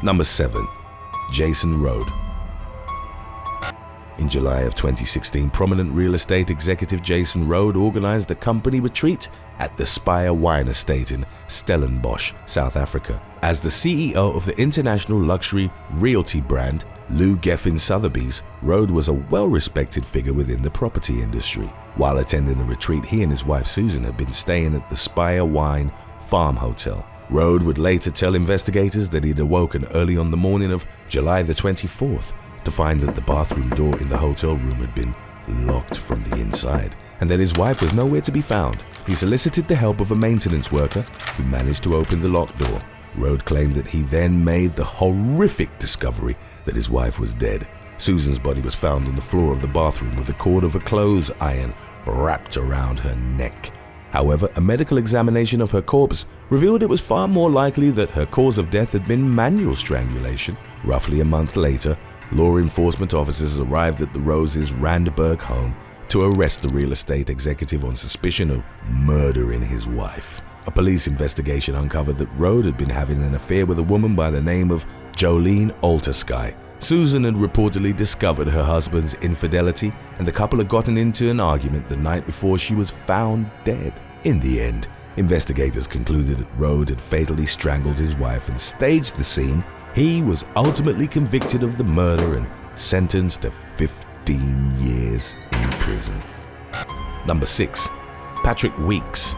Number 7. Jason Rode. In July of 2016, prominent real estate executive Jason Rode organized a company retreat at the Spire Wine Estate in Stellenbosch, South Africa. As the CEO of the international luxury realty brand Lou Geffen Sotheby's, Rode was a well-respected figure within the property industry. While attending the retreat, he and his wife Susan had been staying at the Spire Wine Farm Hotel. Rode would later tell investigators that he'd awoken early on the morning of July the 24th to find that the bathroom door in the hotel room had been locked from the inside and that his wife was nowhere to be found. He solicited the help of a maintenance worker who managed to open the locked door. Rode claimed that he then made the horrific discovery that his wife was dead. Susan's body was found on the floor of the bathroom with a cord of a clothes iron wrapped around her neck. However, a medical examination of her corpse revealed it was far more likely that her cause of death had been manual strangulation. Roughly a month later, law enforcement officers arrived at the Roses' Randburg home to arrest the real estate executive on suspicion of murdering his wife. A police investigation uncovered that Rode had been having an affair with a woman by the name of Jolene Altersky. Susan had reportedly discovered her husband's infidelity, and the couple had gotten into an argument the night before she was found dead. In the end, investigators concluded that Rode had fatally strangled his wife and staged the scene. He was ultimately convicted of the murder and sentenced to 15 years in prison. Number 6. Patrick Weeks.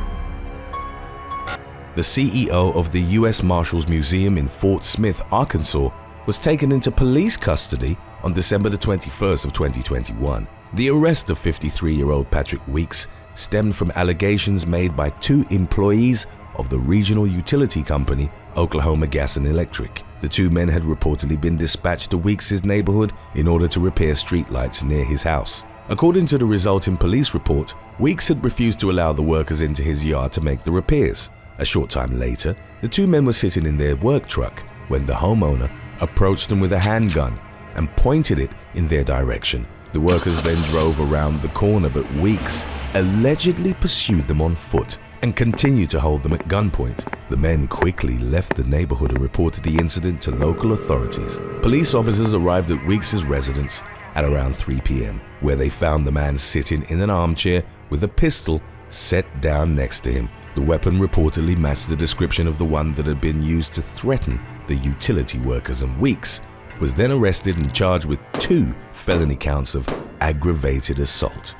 The CEO of the U.S. Marshals Museum in Fort Smith, Arkansas, was taken into police custody on December the 21st of 2021. The arrest of 53-year-old Patrick Weeks stemmed from allegations made by 2 employees of the regional utility company Oklahoma Gas and Electric. The 2 men had reportedly been dispatched to Weeks' neighborhood in order to repair streetlights near his house. According to the resulting police report, Weeks had refused to allow the workers into his yard to make the repairs. A short time later, the 2 men were sitting in their work truck when the homeowner approached them with a handgun and pointed it in their direction. The workers then drove around the corner, but Weeks allegedly pursued them on foot and continued to hold them at gunpoint. The men quickly left the neighborhood and reported the incident to local authorities. Police officers arrived at Weeks' residence at around 3 p.m., where they found the man sitting in an armchair with a pistol set down next to him. The weapon reportedly matched the description of the one that had been used to threaten the utility workers, and Weeks was then arrested and charged with 2 felony counts of aggravated assault.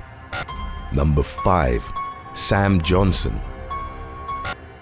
Number 5. Sam Johnson.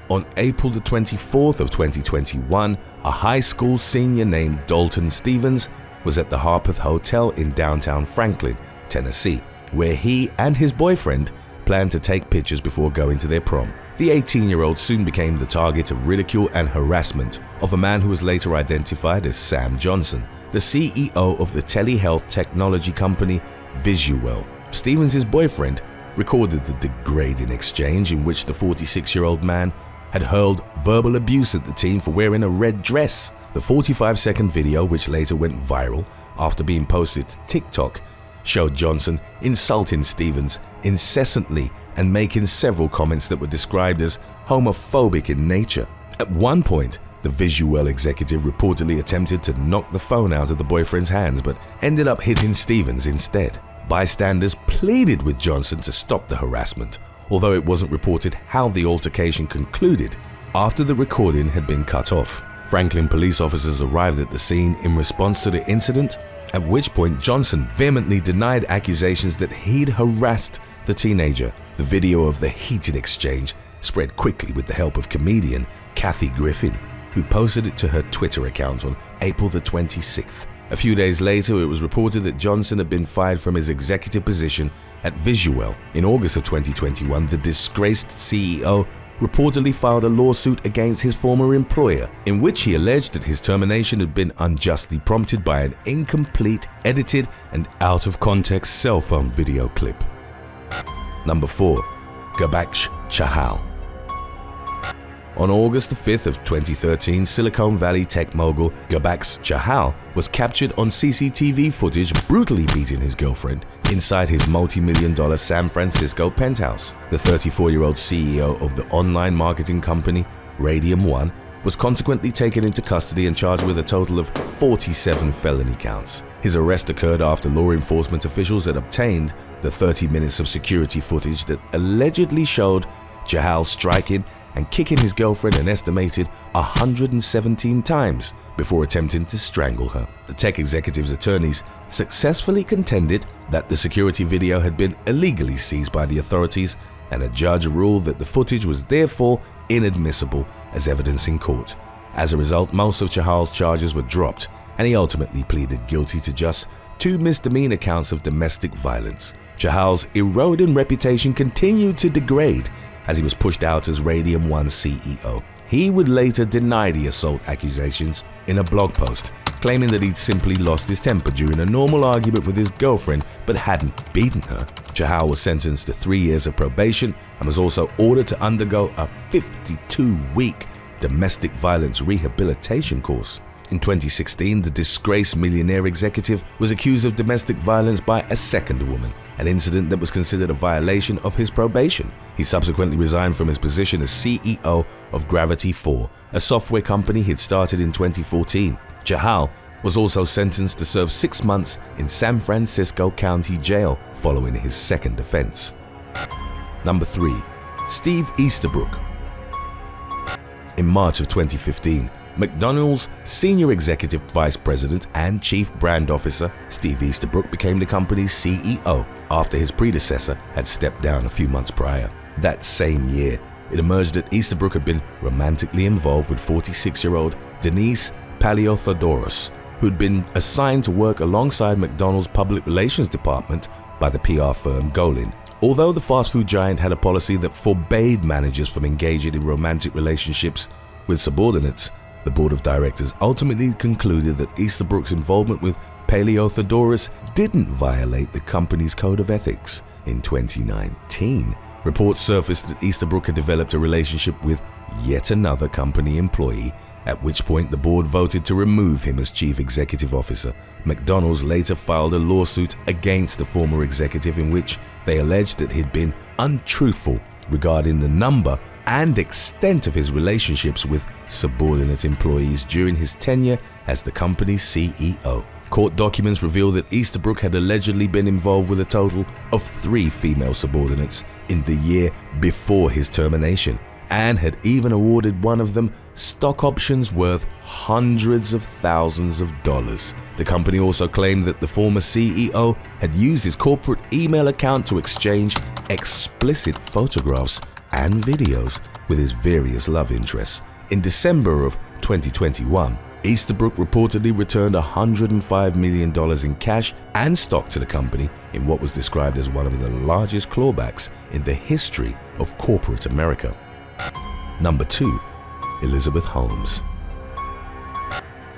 On April the 24th of 2021, a high school senior named Dalton Stevens was at the Harpeth Hotel in downtown Franklin, Tennessee, where he and his boyfriend planned to take pictures before going to their prom. The 18-year-old soon became the target of ridicule and harassment of a man who was later identified as Sam Johnson, the CEO of the telehealth technology company Visuwell. Stevens' boyfriend recorded the degrading exchange in which the 46-year-old man had hurled verbal abuse at the teen for wearing a red dress. The 45-second video, which later went viral after being posted to TikTok, showed Johnson insulting Stevens incessantly and making several comments that were described as homophobic in nature. At one point, the Visuwell executive reportedly attempted to knock the phone out of the boyfriend's hands, but ended up hitting Stevens instead. Bystanders pleaded with Johnson to stop the harassment, although it wasn't reported how the altercation concluded after the recording had been cut off. Franklin police officers arrived at the scene in response to the incident, at which point Johnson vehemently denied accusations that he'd harassed the teenager. The video of the heated exchange spread quickly with the help of comedian Kathy Griffin, who posted it to her Twitter account on April the 26th. A few days later, it was reported that Johnson had been fired from his executive position at Visuwell. In August of 2021, the disgraced CEO reportedly filed a lawsuit against his former employer, in which he alleged that his termination had been unjustly prompted by an incomplete, edited, and out-of-context cell phone video clip. Number 4. Gargash Chahal. On August 5th of 2013, Silicon Valley tech mogul Gargash Chahal was captured on CCTV footage brutally beating his girlfriend inside his multi-million-dollar San Francisco penthouse. The 34-year-old CEO of the online marketing company Radium One was consequently taken into custody and charged with a total of 47 felony counts. His arrest occurred after law enforcement officials had obtained the 30 minutes of security footage that allegedly showed Chahal striking and kicking his girlfriend an estimated 117 times before attempting to strangle her. The tech executive's attorneys successfully contended that the security video had been illegally seized by the authorities, and a judge ruled that the footage was therefore inadmissible as evidence in court. As a result, most of Chahal's charges were dropped, and he ultimately pleaded guilty to just 2 misdemeanor counts of domestic violence. Chahal's eroding reputation continued to degrade as he was pushed out as Radium One CEO. He would later deny the assault accusations in a blog post, claiming that he'd simply lost his temper during a normal argument with his girlfriend but hadn't beaten her. Chahal was sentenced to 3 years of probation and was also ordered to undergo a 52-week domestic violence rehabilitation course. In 2016, the disgraced millionaire executive was accused of domestic violence by a second woman, an incident that was considered a violation of his probation. He subsequently resigned from his position as CEO of Gravity 4, a software company he'd started in 2014. Chahal was also sentenced to serve 6 months in San Francisco County Jail following his second offense. Number 3. Steve Easterbrook. In March of 2015, McDonald's Senior Executive Vice President and Chief Brand Officer Steve Easterbrook became the company's CEO after his predecessor had stepped down a few months prior. That same year, it emerged that Easterbrook had been romantically involved with 46-year-old Denise Paleotheodoros, who'd been assigned to work alongside McDonald's public relations department by the PR firm Golin. Although the fast food giant had a policy that forbade managers from engaging in romantic relationships with subordinates, the board of directors ultimately concluded that Easterbrook's involvement with Paleotheodoros didn't violate the company's code of ethics. In 2019, reports surfaced that Easterbrook had developed a relationship with yet another company employee, at which point the board voted to remove him as chief executive officer. McDonald's later filed a lawsuit against the former executive in which they alleged that he'd been untruthful regarding the number and extent of his relationships with subordinate employees during his tenure as the company's CEO. Court documents reveal that Easterbrook had allegedly been involved with a total of 3 female subordinates in the year before his termination, and had even awarded one of them stock options worth hundreds of thousands of dollars. The company also claimed that the former CEO had used his corporate email account to exchange explicit photographs and videos with his various love interests. In December of 2021, Easterbrook reportedly returned $105 million in cash and stock to the company in what was described as one of the largest clawbacks in the history of corporate America. Number 2. Elizabeth Holmes.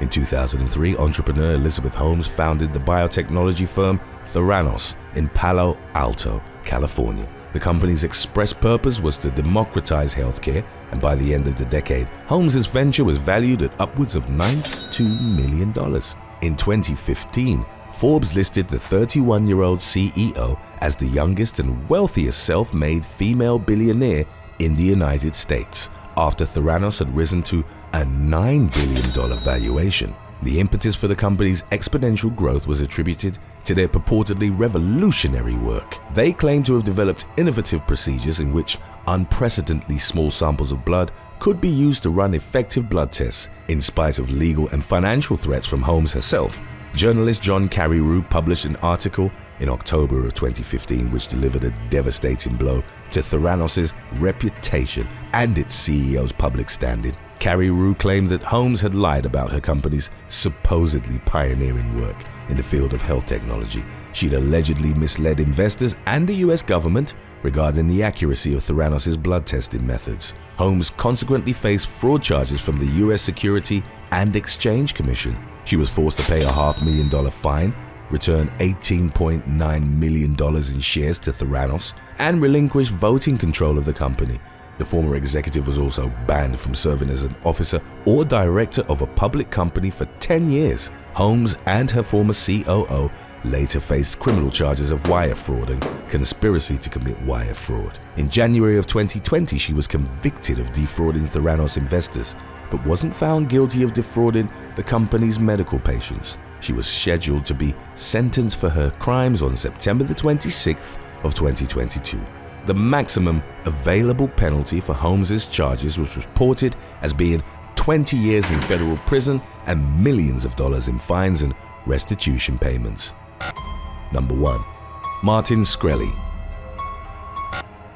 In 2003, entrepreneur Elizabeth Holmes founded the biotechnology firm Theranos in Palo Alto, California. The company's express purpose was to democratize healthcare, and by the end of the decade, Holmes' venture was valued at upwards of $92 million. In 2015, Forbes listed the 31-year-old CEO as the youngest and wealthiest self-made female billionaire in the United States, after Theranos had risen to a $9 billion valuation. The impetus for the company's exponential growth was attributed to their purportedly revolutionary work. They claim to have developed innovative procedures in which unprecedentedly small samples of blood could be used to run effective blood tests, in spite of legal and financial threats from Holmes herself. Journalist John Carreyrou published an article in October of 2015 which delivered a devastating blow to Theranos' reputation and its CEO's public standing. Carreyrou claimed that Holmes had lied about her company's supposedly pioneering work in the field of health technology. She'd allegedly misled investors and the US government regarding the accuracy of Theranos' blood testing methods. Holmes consequently faced fraud charges from the US Security and Exchange Commission. She was forced to pay a $500,000 fine, return $18.9 million in shares to Theranos, and relinquish voting control of the company. The former executive was also banned from serving as an officer or director of a public company for 10 years. Holmes and her former COO later faced criminal charges of wire fraud and conspiracy to commit wire fraud. In January of 2020, she was convicted of defrauding Theranos investors but wasn't found guilty of defrauding the company's medical patients. She was scheduled to be sentenced for her crimes on September the 26th of 2022. The maximum available penalty for Holmes's charges was reported as being 20 years in federal prison and millions of dollars in fines and restitution payments. Number 1. Martin Shkreli.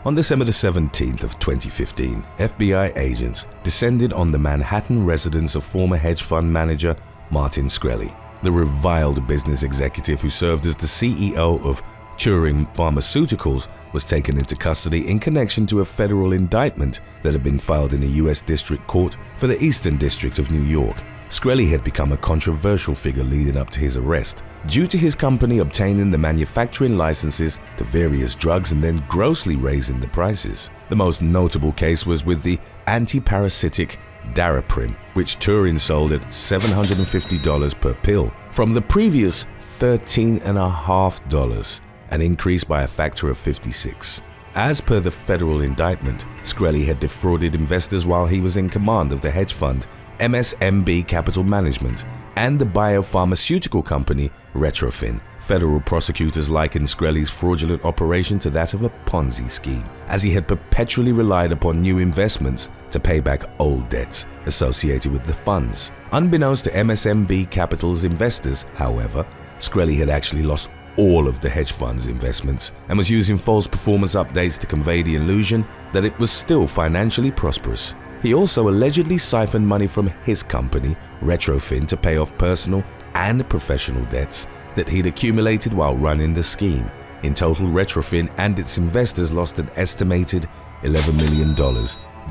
On December the 17th of 2015, FBI agents descended on the Manhattan residence of former hedge fund manager Martin Shkreli. The reviled business executive who served as the CEO of Turing Pharmaceuticals was taken into custody in connection to a federal indictment that had been filed in a U.S. District Court for the Eastern District of New York. Shkreli had become a controversial figure leading up to his arrest, due to his company obtaining the manufacturing licenses to various drugs and then grossly raising the prices. The most notable case was with the antiparasitic Daraprim, which Turing sold at $750 per pill, from the previous $13.50, an increase by a factor of 56. As per the federal indictment, Shkreli had defrauded investors while he was in command of the hedge fund MSMB Capital Management and the biopharmaceutical company Retrofin. Federal prosecutors likened Shkreli's fraudulent operation to that of a Ponzi scheme, as he had perpetually relied upon new investments to pay back old debts associated with the funds. Unbeknownst to MSMB Capital's investors, however, Shkreli had actually lost all of the hedge fund's investments and was using false performance updates to convey the illusion that it was still financially prosperous. He also allegedly siphoned money from his company, Retrofin, to pay off personal and professional debts that he'd accumulated while running the scheme. In total, Retrofin and its investors lost an estimated $11 million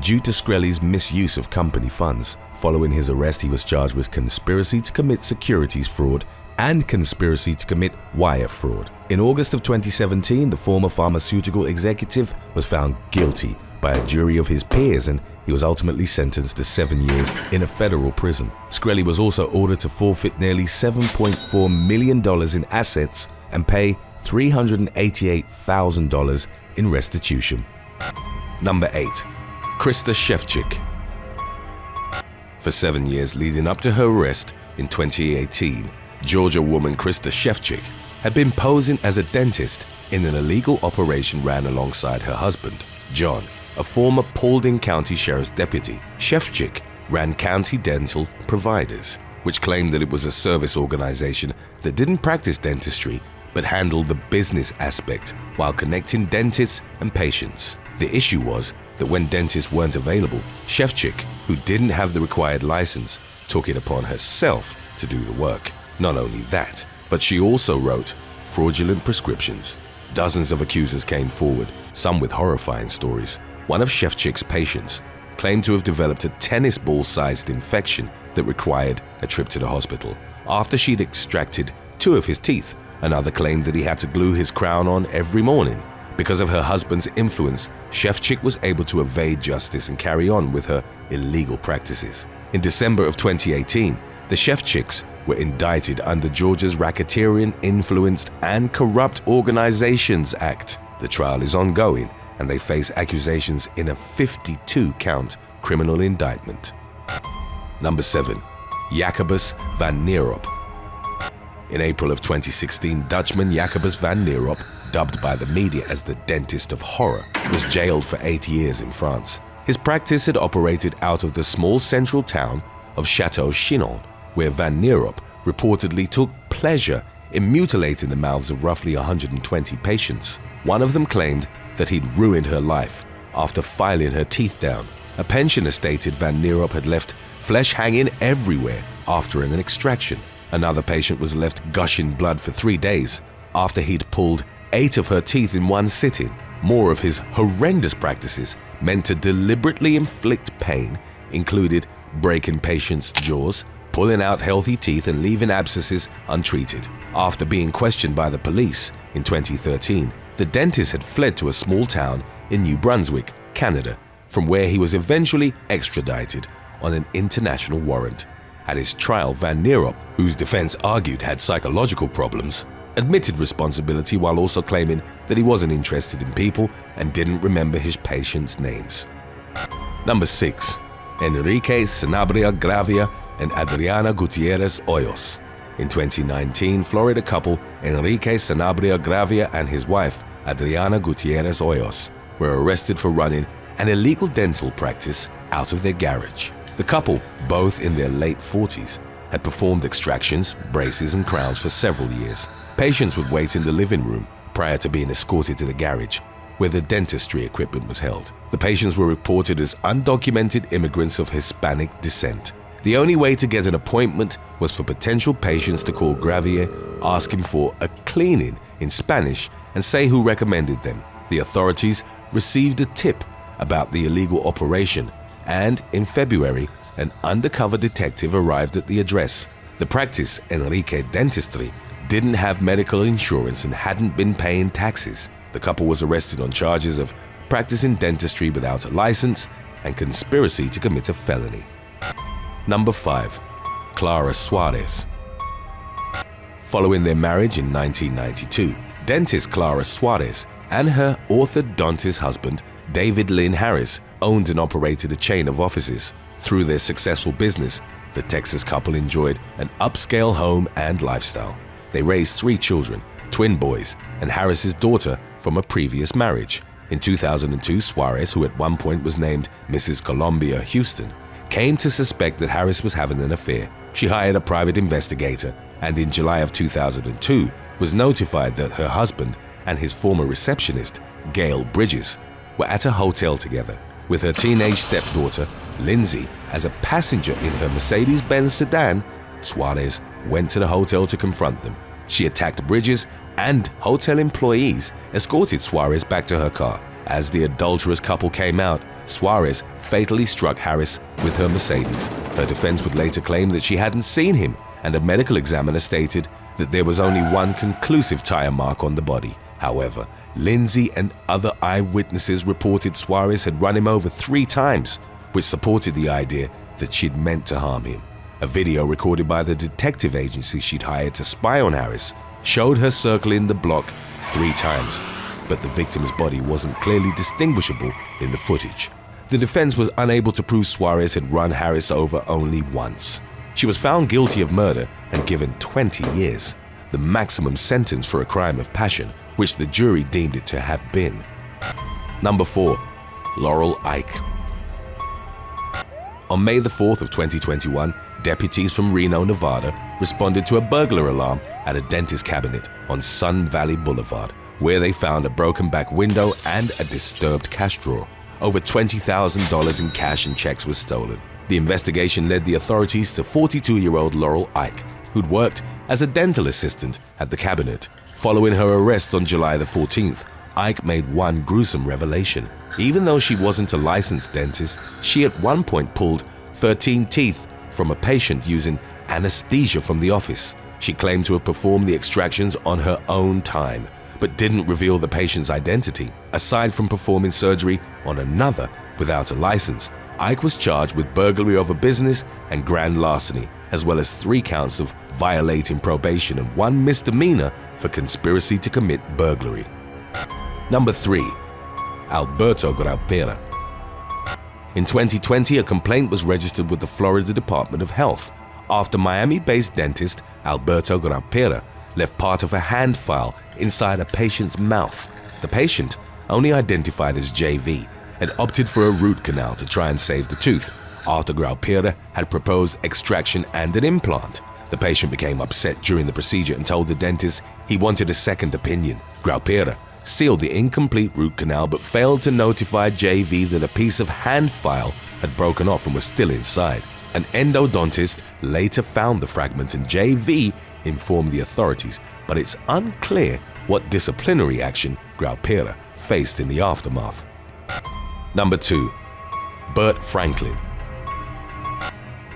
due to Shkreli's misuse of company funds. Following his arrest, he was charged with conspiracy to commit securities fraud and conspiracy to commit wire fraud. In August of 2017, the former pharmaceutical executive was found guilty by a jury of his peers, and he was ultimately sentenced to 7 years in a federal prison. Shkreli was also ordered to forfeit nearly $7.4 million in assets and pay $388,000 in restitution. Number 8. Krista Shevchik. For 7 years leading up to her arrest in 2018, Georgia woman Krista Shevchik had been posing as a dentist in an illegal operation ran alongside her husband, John, a former Paulding County Sheriff's deputy. Shevchik ran County Dental Providers, which claimed that it was a service organization that didn't practice dentistry but handled the business aspect while connecting dentists and patients. The issue was that when dentists weren't available, Shevchik, who didn't have the required license, took it upon herself to do the work. Not only that, but she also wrote fraudulent prescriptions. Dozens of accusers came forward, some with horrifying stories. One of Shevchik's patients claimed to have developed a tennis ball-sized infection that required a trip to the hospital. After she'd extracted 2 of his teeth, another claimed that he had to glue his crown on every morning. Because of her husband's influence, Shevchik was able to evade justice and carry on with her illegal practices. In December of 2018, the Shevchiks were indicted under Georgia's Racketeering-Influenced and Corrupt Organizations Act. The trial is ongoing, and they face accusations in a 52-count criminal indictment. Number 7. Yakubus Vannerup. In April of 2016, Dutchman Yakubus Vannerup, dubbed by the media as the Dentist of Horror, was jailed for 8 years in France. His practice had operated out of the small central town of Château-Chinon, where Vannerup reportedly took pleasure in mutilating the mouths of roughly 120 patients. One of them claimed that he'd ruined her life after filing her teeth down. A pensioner stated Vannerup had left flesh hanging everywhere after an extraction. Another patient was left gushing blood for 3 days after he'd pulled 8 of her teeth in one sitting. More of his horrendous practices, meant to deliberately inflict pain, included breaking patients' jaws, pulling out healthy teeth and leaving abscesses untreated. After being questioned by the police in 2013, the dentist had fled to a small town in New Brunswick, Canada, from where he was eventually extradited on an international warrant. At his trial, Vannerup, whose defense argued had psychological problems, admitted responsibility while also claiming that he wasn't interested in people and didn't remember his patients' names. Number 6. Enrique Sanabria Gravia and Adriana Gutierrezoyos. In 2019, Florida couple Enrique Sanabria Gravia and his wife, Adriana Gutierrezoyos, were arrested for running an illegal dental practice out of their garage. The couple, both in their late 40s, had performed extractions, braces and crowns for several years. Patients would wait in the living room prior to being escorted to the garage, where the dentistry equipment was held. The patients were reported as undocumented immigrants of Hispanic descent. The only way to get an appointment was for potential patients to call Gravier, ask him for a cleaning in Spanish, and say who recommended them. The authorities received a tip about the illegal operation, and in February, an undercover detective arrived at the address. The practice, Enrique Dentistry, didn't have medical insurance and hadn't been paying taxes. The couple was arrested on charges of practicing dentistry without a license and conspiracy to commit a felony. Number 5. Clara Suarez. Following their marriage in 1992, dentist Clara Suarez and her orthodontist husband, David Lynn Harris, owned and operated a chain of offices. Through their successful business, the Texas couple enjoyed an upscale home and lifestyle. They raised 3 children, twin boys, and Harris's daughter from a previous marriage. In 2002, Suarez, who at one point was named Mrs. Columbia Houston, came to suspect that Harris was having an affair. She hired a private investigator and in July of 2002 was notified that her husband and his former receptionist, Gail Bridges, were at a hotel together with her teenage stepdaughter, Lindsay, as a passenger in her Mercedes-Benz sedan. Suarez went to the hotel to confront them. She attacked Bridges, and hotel employees escorted Suarez back to her car. As the adulterous couple came out, Suarez fatally struck Harris with her Mercedes. Her defense would later claim that she hadn't seen him, and a medical examiner stated that there was only one conclusive tire mark on the body. However, Lindsay and other eyewitnesses reported Suarez had run him over 3 times, which supported the idea that she'd meant to harm him. A video recorded by the detective agency she'd hired to spy on Harris showed her circling the block 3 times, but the victim's body wasn't clearly distinguishable in the footage. The defense was unable to prove Suarez had run Harris over only once. She was found guilty of murder and given 20 years, the maximum sentence for a crime of passion, which the jury deemed it to have been. Number 4. Laurel Ike. On May the 4th of 2021, deputies from Reno, Nevada, responded to a burglar alarm at a dentist cabinet on Sun Valley Boulevard, where they found a broken back window and a disturbed cash drawer. Over $20,000 in cash and checks was stolen. The investigation led the authorities to 42-year-old Laurel Ike, who'd worked as a dental assistant at the cabinet. Following her arrest on July the 14th, Ike made one gruesome revelation. Even though she wasn't a licensed dentist, she at one point pulled 13 teeth from a patient using anesthesia from the office. She claimed to have performed the extractions on her own time, but didn't reveal the patient's identity. Aside from performing surgery on another without a license, Ike was charged with burglary of a business and grand larceny, as well as 3 counts of violating probation and 1 misdemeanor for conspiracy to commit burglary. Number 3. Alberto Grappera. In 2020, a complaint was registered with the Florida Department of Health after Miami-based dentist Alberto Grappera left part of a hand file inside a patient's mouth. The patient, only identified as JV, had opted for a root canal to try and save the tooth after Grappera had proposed extraction and an implant. The patient became upset during the procedure and told the dentist he wanted a second opinion. Grappera sealed the incomplete root canal but failed to notify JV that a piece of hand file had broken off and was still inside. An endodontist later found the fragment and JV informed the authorities, but it's unclear what disciplinary action Grappera faced in the aftermath. Number 2. Bert Franklin.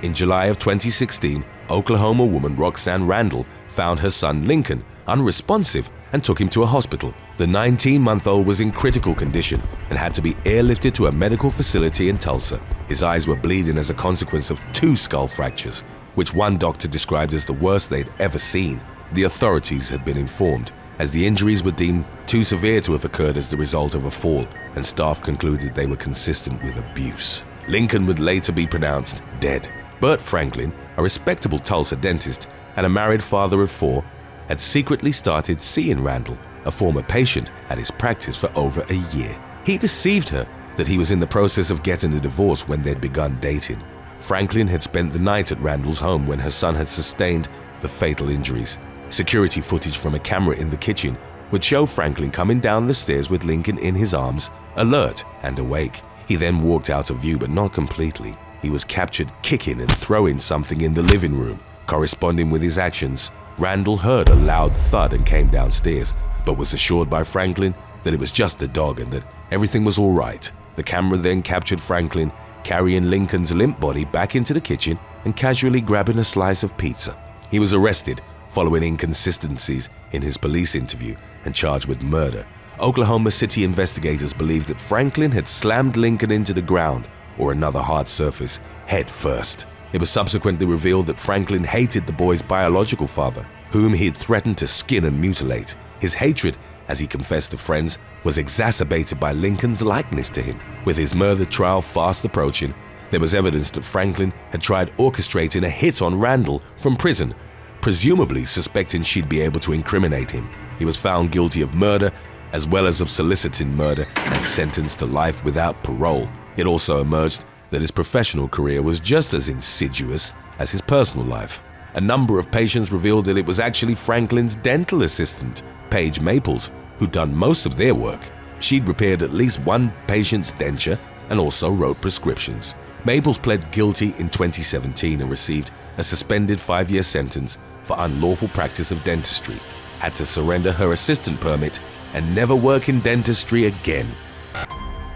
In July of 2016, Oklahoma woman Roxanne Randall found her son Lincoln unresponsive and took him to a hospital. The 19-month-old was in critical condition and had to be airlifted to a medical facility in Tulsa. His eyes were bleeding as a consequence of 2 skull fractures, which one doctor described as the worst they'd ever seen. The authorities had been informed, as the injuries were deemed too severe to have occurred as the result of a fall, and staff concluded they were consistent with abuse. Lincoln would later be pronounced dead. Bert Franklin, a respectable Tulsa dentist and a married father of 4, had secretly started seeing Randall, a former patient, at his practice for over a year. He deceived her that he was in the process of getting a divorce when they'd begun dating. Franklin had spent the night at Randall's home when her son had sustained the fatal injuries. Security footage from a camera in the kitchen would show Franklin coming down the stairs with Lincoln in his arms, alert and awake. He then walked out of view, but not completely. He was captured kicking and throwing something in the living room. Corresponding with his actions, Randall heard a loud thud and came downstairs, but was assured by Franklin that it was just a dog and that everything was all right. The camera then captured Franklin carrying Lincoln's limp body back into the kitchen and casually grabbing a slice of pizza. He was arrested following inconsistencies in his police interview and charged with murder. Oklahoma City investigators believed that Franklin had slammed Lincoln into the ground or another hard surface head first. It was subsequently revealed that Franklin hated the boy's biological father, whom he had threatened to skin and mutilate. His hatred, as he confessed to friends, was exacerbated by Lincoln's likeness to him. With his murder trial fast approaching, there was evidence that Franklin had tried orchestrating a hit on Randall from prison, presumably suspecting she'd be able to incriminate him. He was found guilty of murder as well as of soliciting murder and sentenced to life without parole. It also emerged that his professional career was just as insidious as his personal life. A number of patients revealed that it was actually Franklin's dental assistant, Paige Maples, who'd done most of their work. She'd repaired at least one patient's denture and also wrote prescriptions. Maples pled guilty in 2017 and received a suspended 5-year sentence for unlawful practice of dentistry, had to surrender her assistant permit and never work in dentistry again.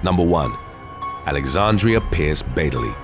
Number 1. Alexandria Pierce Baddeley.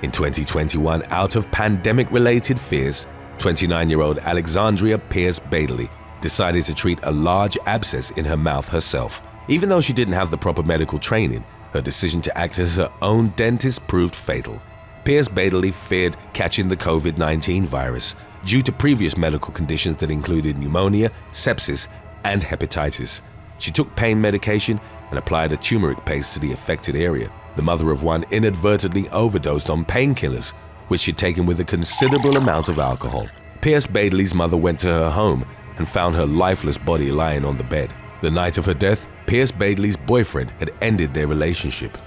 In 2021, out of pandemic-related fears, 29-year-old Alexandria Pierce Baddeley decided to treat a large abscess in her mouth herself. Even though she didn't have the proper medical training, her decision to act as her own dentist proved fatal. Pierce Baddeley feared catching the COVID-19 virus due to previous medical conditions that included pneumonia, sepsis, and hepatitis. She took pain medication and applied a turmeric paste to the affected area. The mother of one inadvertently overdosed on painkillers, which she'd taken with a considerable amount of alcohol. Pierce Baddeley's mother went to her home and found her lifeless body lying on the bed. The night of her death, Pierce Baddeley's boyfriend had ended their relationship.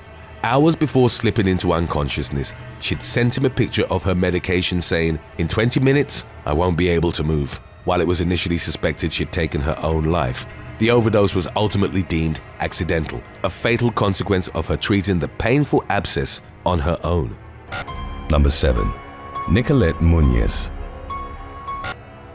Hours before slipping into unconsciousness, she'd sent him a picture of her medication saying, "In 20 minutes, I won't be able to move." While it was initially suspected she'd taken her own life, the overdose was ultimately deemed accidental, a fatal consequence of her treating the painful abscess on her own. Number 7. Nicolette Munoz.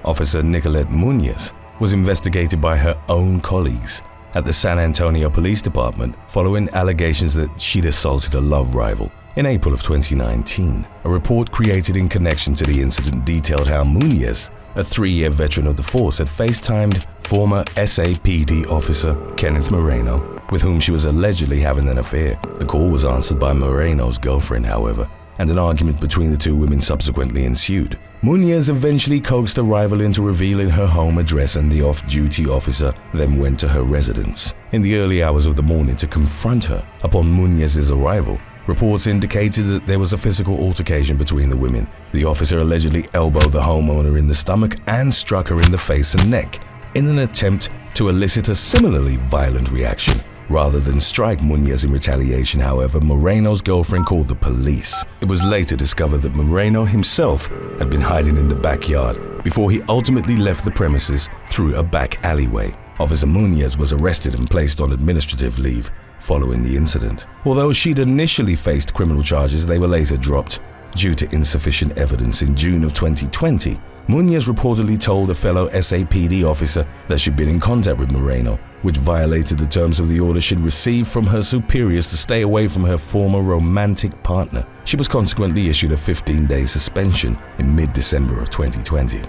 Officer Nicolette Munoz was investigated by her own colleagues at the San Antonio Police Department following allegations that she'd assaulted a love rival. In April of 2019, a report created in connection to the incident detailed how Munoz, a 3-year veteran of the force, had FaceTimed former SAPD officer Kenneth Moreno, with whom she was allegedly having an affair. The call was answered by Moreno's girlfriend, however, and an argument between the two women subsequently ensued. Munoz eventually coaxed a rival into revealing her home address, and the off-duty officer then went to her residence in the early hours of the morning to confront her. Upon Munoz's arrival, reports indicated that there was a physical altercation between the women. The officer allegedly elbowed the homeowner in the stomach and struck her in the face and neck in an attempt to elicit a similarly violent reaction. Rather than strike Munoz in retaliation, however, Moreno's girlfriend called the police. It was later discovered that Moreno himself had been hiding in the backyard before he ultimately left the premises through a back alleyway. Officer Munoz was arrested and placed on administrative leave following the incident. Although she'd initially faced criminal charges, they were later dropped due to insufficient evidence. In June of 2020, Munoz reportedly told a fellow SAPD officer that she'd been in contact with Moreno, which violated the terms of the order she'd received from her superiors to stay away from her former romantic partner. She was consequently issued a 15-day suspension in mid-December of 2020.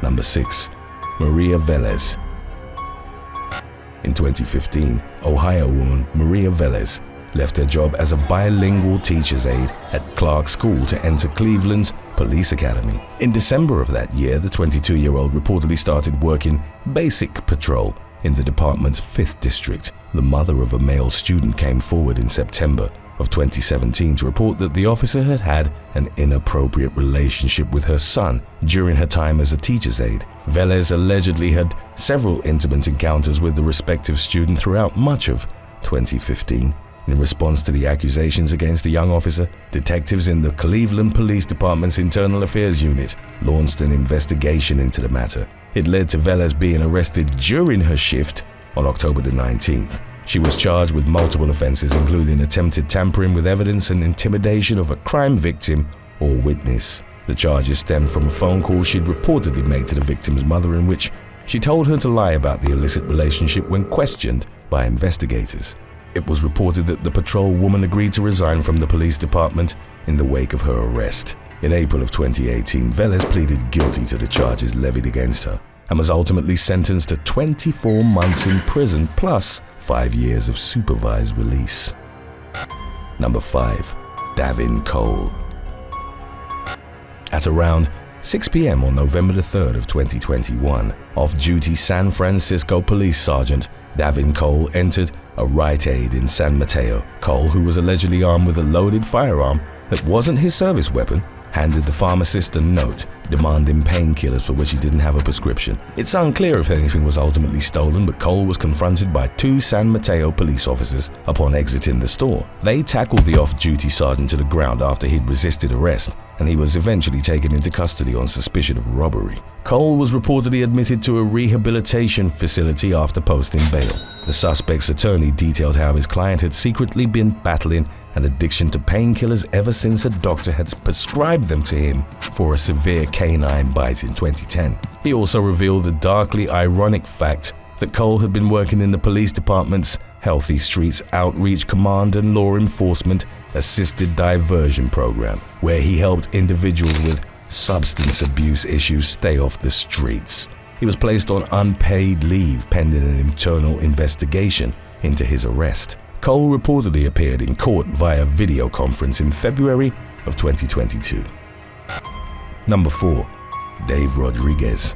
Number 6. Maria Velez. In 2015, Ohio woman Maria Velez left her job as a bilingual teacher's aide at Clark School to enter Cleveland's Police Academy. In December of that year, the 22-year-old reportedly started working basic patrol in the department's 5th district. The mother of a male student came forward in September of 2017 to report that the officer had had an inappropriate relationship with her son during her time as a teacher's aide. Velez allegedly had several intimate encounters with the respective student throughout much of 2015. In response to the accusations against the young officer, detectives in the Cleveland Police Department's Internal Affairs Unit launched an investigation into the matter. It led to Velez being arrested during her shift on October the 19th. She was charged with multiple offenses, including attempted tampering with evidence and intimidation of a crime victim or witness. The charges stemmed from a phone call she'd reportedly made to the victim's mother in which she told her to lie about the illicit relationship when questioned by investigators. It was reported that the patrol woman agreed to resign from the police department in the wake of her arrest. In April of 2018, Velez pleaded guilty to the charges levied against her and was ultimately sentenced to 24 months in prison plus 5 years of supervised release. Number 5. Davin Cole. At around 6 p.m. on November the 3rd of 2021, off-duty San Francisco Police Sergeant Davin Cole entered a Rite Aid in San Mateo. Cole, who was allegedly armed with a loaded firearm that wasn't his service weapon, handed the pharmacist a note demanding painkillers for which he didn't have a prescription. It's unclear if anything was ultimately stolen, but Cole was confronted by 2 San Mateo police officers upon exiting the store. They tackled the off-duty sergeant to the ground after he'd resisted arrest, and he was eventually taken into custody on suspicion of robbery. Cole was reportedly admitted to a rehabilitation facility after posting bail. The suspect's attorney detailed how his client had secretly been battling an addiction to painkillers ever since a doctor had prescribed them to him for a severe canine bite in 2010. He also revealed the darkly ironic fact that Cole had been working in the police department's Healthy Streets Outreach Command and Law Enforcement Assisted Diversion Program, where he helped individuals with substance abuse issues stay off the streets. He was placed on unpaid leave pending an internal investigation into his arrest. Cole reportedly appeared in court via video conference in February of 2022. Number 4. Dave Rodriguez.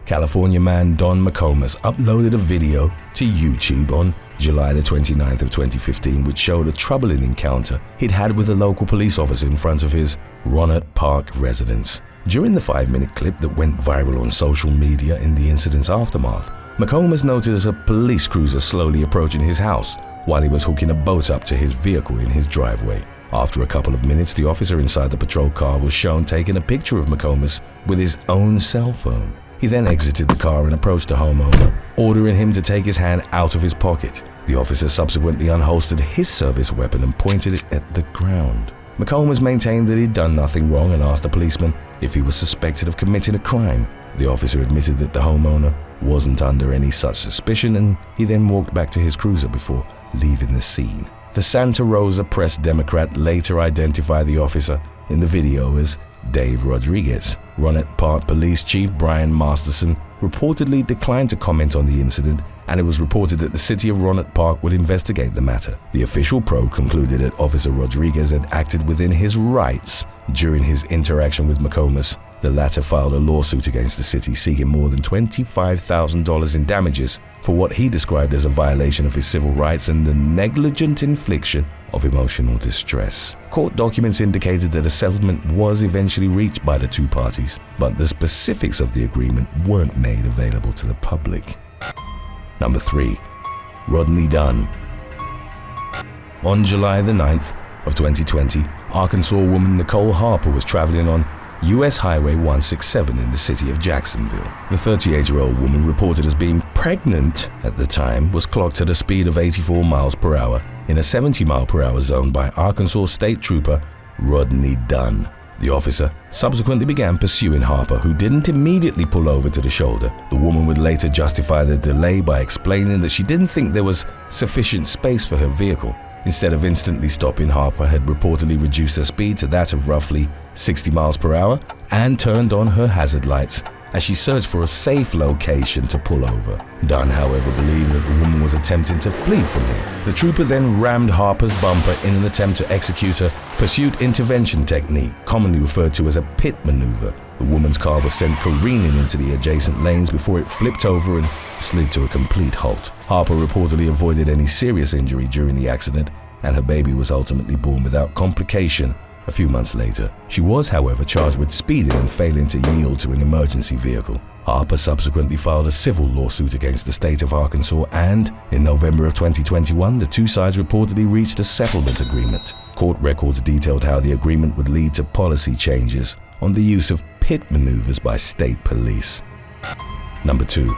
California man Don McComas uploaded a video to YouTube on July the 29th of 2015 which showed a troubling encounter he'd had with a local police officer in front of his Rohnert Park residence. During the 5-minute clip that went viral on social media in the incident's aftermath, McComas noticed a police cruiser slowly approaching his house while he was hooking a boat up to his vehicle in his driveway. After a couple of minutes, the officer inside the patrol car was shown taking a picture of McComas with his own cell phone. He then exited the car and approached the homeowner, ordering him to take his hand out of his pocket. The officer subsequently unholstered his service weapon and pointed it at the ground. McComas maintained that he'd done nothing wrong and asked the policeman if he was suspected of committing a crime. The officer admitted that the homeowner wasn't under any such suspicion, and he then walked back to his cruiser before leaving the scene. The Santa Rosa Press Democrat later identified the officer in the video as Dave Rodriguez. Rohnert Park Police Chief Brian Masterson reportedly declined to comment on the incident, and it was reported that the city of Rohnert Park would investigate the matter. The official probe concluded that Officer Rodriguez had acted within his rights during his interaction with McComas. The latter filed a lawsuit against the city seeking more than $25,000 in damages for what he described as a violation of his civil rights and the negligent infliction of emotional distress. Court documents indicated that a settlement was eventually reached by the two parties, but the specifics of the agreement weren't made available to the public. Number 3. Rodney Dunn. On July the 9th of 2020, Arkansas woman Nicole Harper was traveling on U.S. Highway 167 in the city of Jacksonville. The 38-year-old woman, reported as being pregnant at the time, was clocked at a speed of 84 miles per hour in a 70-mile-per-hour zone by Arkansas State Trooper Rodney Dunn. The officer subsequently began pursuing Harper, who didn't immediately pull over to the shoulder. The woman would later justify the delay by explaining that she didn't think there was sufficient space for her vehicle. Instead of instantly stopping, Harper had reportedly reduced her speed to that of roughly 60 miles per hour and turned on her hazard lights as she searched for a safe location to pull over. Dunn, however, believed that the woman was attempting to flee from him. The trooper then rammed Harper's bumper in an attempt to execute a pursuit intervention technique, commonly referred to as a pit maneuver. The woman's car was sent careening into the adjacent lanes before it flipped over and slid to a complete halt. Harper reportedly avoided any serious injury during the accident and her baby was ultimately born without complication a few months later. She was, however, charged with speeding and failing to yield to an emergency vehicle. Harper subsequently filed a civil lawsuit against the state of Arkansas, and in November of 2021, the two sides reportedly reached a settlement agreement. Court records detailed how the agreement would lead to policy changes on the use of pit maneuvers by state police. Number 2.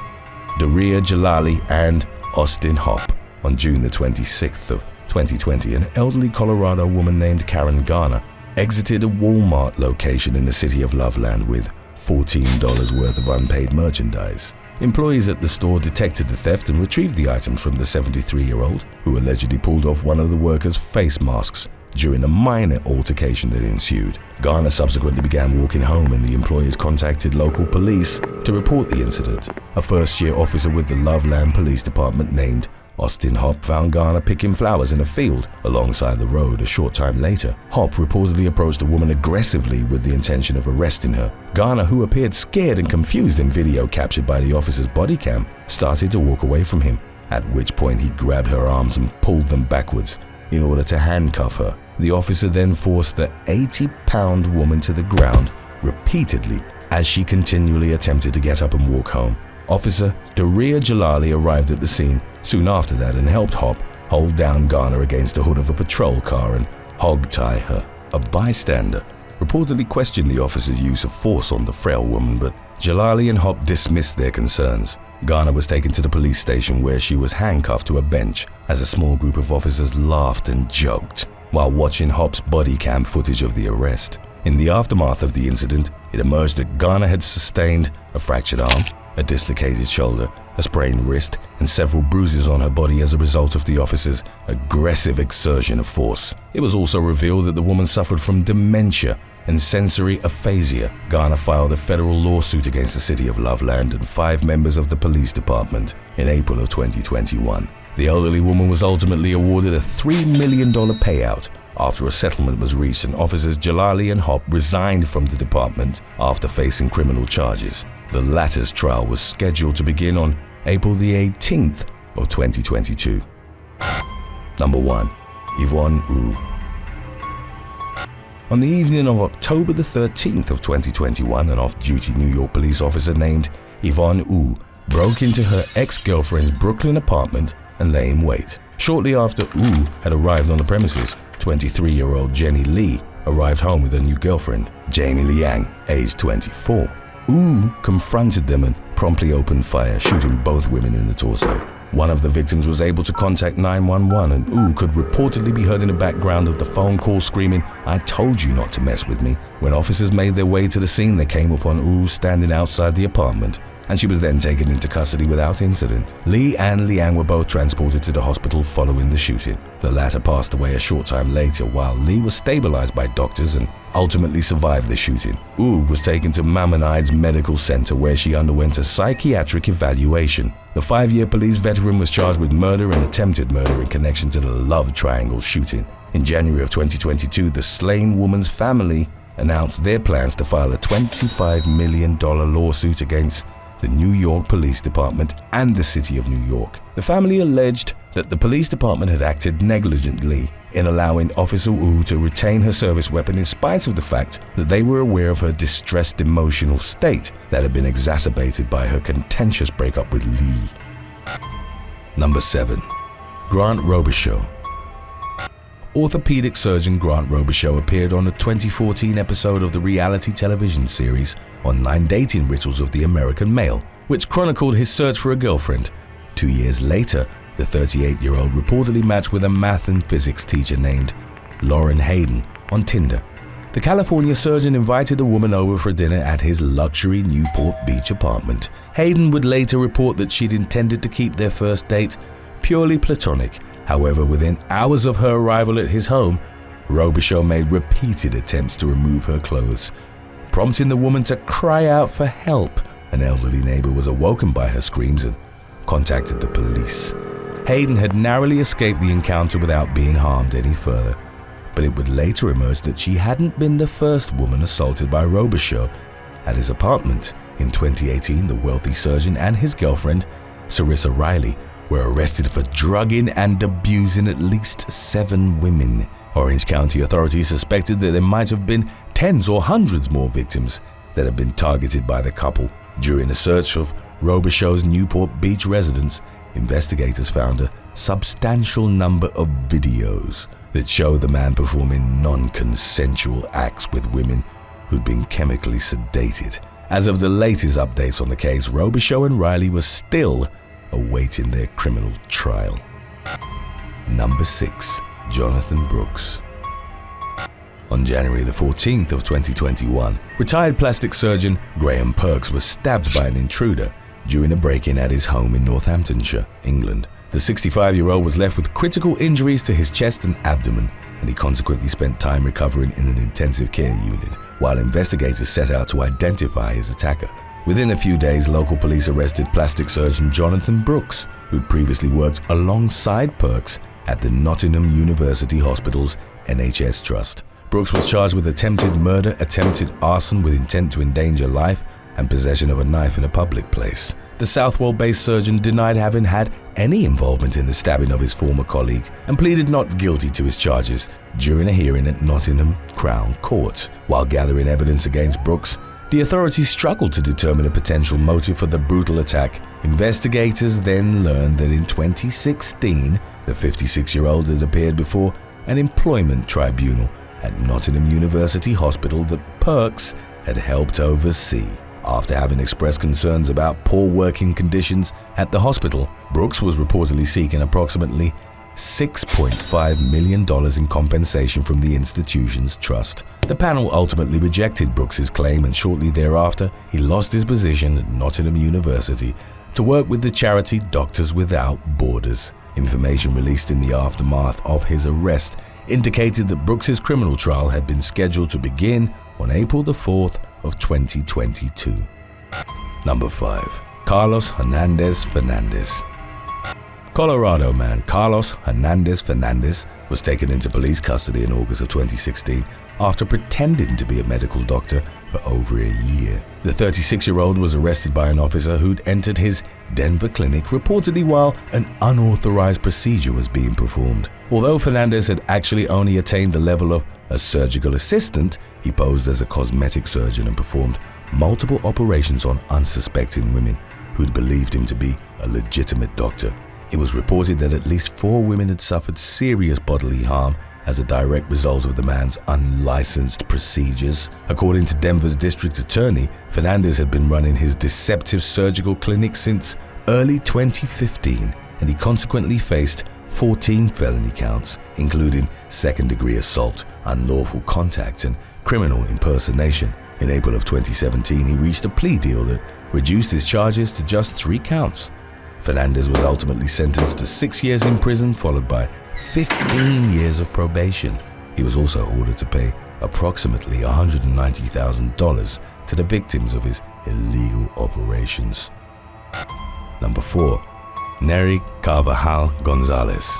Daria, Jalali, and Austin Hopp. On June the 26th of 2020, an elderly Colorado woman named Karen Garner exited a Walmart location in the city of Loveland with $14 worth of unpaid merchandise. Employees at the store detected the theft and retrieved the items from the 73-year-old, who allegedly pulled off one of the workers' face masks during a minor altercation that ensued. Garner subsequently began walking home, and the employees contacted local police to report the incident. A first-year officer with the Loveland Police Department named Austin Hopp found Garner picking flowers in a field alongside the road a short time later. Hopp reportedly approached the woman aggressively with the intention of arresting her. Garner, who appeared scared and confused in video captured by the officer's body cam, started to walk away from him, at which point he grabbed her arms and pulled them backwards in order to handcuff her. The officer then forced the 80-pound woman to the ground repeatedly as she continually attempted to get up and walk home. Officer Daria Jalali arrived at the scene soon after that and helped Hopp hold down Garner against the hood of a patrol car and hog-tie her. A bystander reportedly questioned the officer's use of force on the frail woman, but Jalali and Hopp dismissed their concerns. Garner was taken to the police station, where she was handcuffed to a bench as a small group of officers laughed and joked while watching Hopp's body cam footage of the arrest. In the aftermath of the incident, it emerged that Garner had sustained a fractured arm, a dislocated shoulder, a sprained wrist, and several bruises on her body as a result of the officer's aggressive exertion of force. It was also revealed that the woman suffered from dementia and sensory aphasia. Garner filed a federal lawsuit against the city of Loveland and 5 members of the police department in April of 2021. The elderly woman was ultimately awarded a $3 million payout after a settlement was reached, and officers Jalali and Hopp resigned from the department after facing criminal charges. The latter's trial was scheduled to begin on April the 18th of 2022. Number 1. Yvonne Wu. On the evening of October the 13th of 2021, an off-duty New York police officer named Yvonne Wu broke into her ex-girlfriend's Brooklyn apartment and lay in wait. Shortly after Wu had arrived on the premises, 23-year-old Jenny Lee arrived home with her new girlfriend, Jamie Liang, aged 24. Wu confronted them and promptly opened fire, shooting both women in the torso. One of the victims was able to contact 911, and Wu could reportedly be heard in the background of the phone call screaming, "I told you not to mess with me." When officers made their way to the scene, they came upon Wu standing outside the apartment, and she was then taken into custody without incident. Lee and Liang were both transported to the hospital following the shooting. The latter passed away a short time later, while Lee was stabilized by doctors and ultimately survived the shooting. Wu was taken to Maimonides Medical Center, where she underwent a psychiatric evaluation. The 5-year police veteran was charged with murder and attempted murder in connection to the Love Triangle shooting. In January of 2022, the slain woman's family announced their plans to file a $25 million lawsuit against the New York Police Department and the City of New York. The family alleged that the police department had acted negligently in allowing Officer Wu to retain her service weapon, in spite of the fact that they were aware of her distressed emotional state that had been exacerbated by her contentious breakup with Lee. Number 7. Grant Robichaux. Orthopedic surgeon Grant Robichaux appeared on a 2014 episode of the reality television series Online Dating Rituals of the American Male, which chronicled his search for a girlfriend. 2 years later, the 38-year-old reportedly matched with a math and physics teacher named Lauren Hayden on Tinder. The California surgeon invited the woman over for dinner at his luxury Newport Beach apartment. Hayden would later report that she'd intended to keep their first date purely platonic. However, within hours of her arrival at his home, Robichaux made repeated attempts to remove her clothes, prompting the woman to cry out for help. An elderly neighbor was awoken by her screams and contacted the police. Hayden had narrowly escaped the encounter without being harmed any further, but it would later emerge that she hadn't been the first woman assaulted by Robichaux at his apartment. In 2018, the wealthy surgeon and his girlfriend, Sarissa Riley, were arrested for drugging and abusing at least 7 women. Orange County authorities suspected that there might have been tens or hundreds more victims that had been targeted by the couple. During a search of Robichaux's Newport Beach residence, investigators found a substantial number of videos that show the man performing non-consensual acts with women who'd been chemically sedated. As of the latest updates on the case, Robichaux and Riley were still awaiting their criminal trial. Number 6. Jonathan Brooks. On January the 14th of 2021, retired plastic surgeon Graham Perks was stabbed by an intruder during a break-in at his home in Northamptonshire, England. The 65-year-old was left with critical injuries to his chest and abdomen, and he consequently spent time recovering in an intensive care unit, while investigators set out to identify his attacker. Within a few days, local police arrested plastic surgeon Jonathan Brooks, who'd previously worked alongside Perks at the Nottingham University Hospital's NHS Trust. Brooks was charged with attempted murder, attempted arson with intent to endanger life, and possession of a knife in a public place. The Southwell-based surgeon denied having had any involvement in the stabbing of his former colleague and pleaded not guilty to his charges during a hearing at Nottingham Crown Court. While gathering evidence against Brooks, the authorities struggled to determine a potential motive for the brutal attack. Investigators then learned that in 2016, the 56-year-old had appeared before an employment tribunal at Nottingham University Hospital that Perks had helped oversee. After having expressed concerns about poor working conditions at the hospital, Brooks was reportedly seeking approximately $6.5 million in compensation from the institution's trust. The panel ultimately rejected Brooks's claim, and shortly thereafter, he lost his position at Nottingham University to work with the charity Doctors Without Borders. Information released in the aftermath of his arrest indicated that Brooks's criminal trial had been scheduled to begin on April the 4th of 2022. Number 5. Carlos Hernandez Fernandez. Colorado man Carlos Hernandez Fernandez was taken into police custody in August of 2016 after pretending to be a medical doctor for over a year. The 36-year-old was arrested by an officer who'd entered his Denver clinic reportedly while an unauthorized procedure was being performed. Although Fernandez had actually only attained the level of a surgical assistant, he posed as a cosmetic surgeon and performed multiple operations on unsuspecting women who'd believed him to be a legitimate doctor. It was reported that at least 4 women had suffered serious bodily harm as a direct result of the man's unlicensed procedures. According to Denver's district attorney, Fernandez had been running his deceptive surgical clinic since early 2015, and he consequently faced 14 felony counts, including second-degree assault, unlawful contact, and criminal impersonation. In April of 2017, he reached a plea deal that reduced his charges to just 3 counts. Fernandez was ultimately sentenced to 6 years in prison, followed by 15 years of probation. He was also ordered to pay approximately $190,000 to the victims of his illegal operations. Number 4. Neri Carvajal Gonzalez.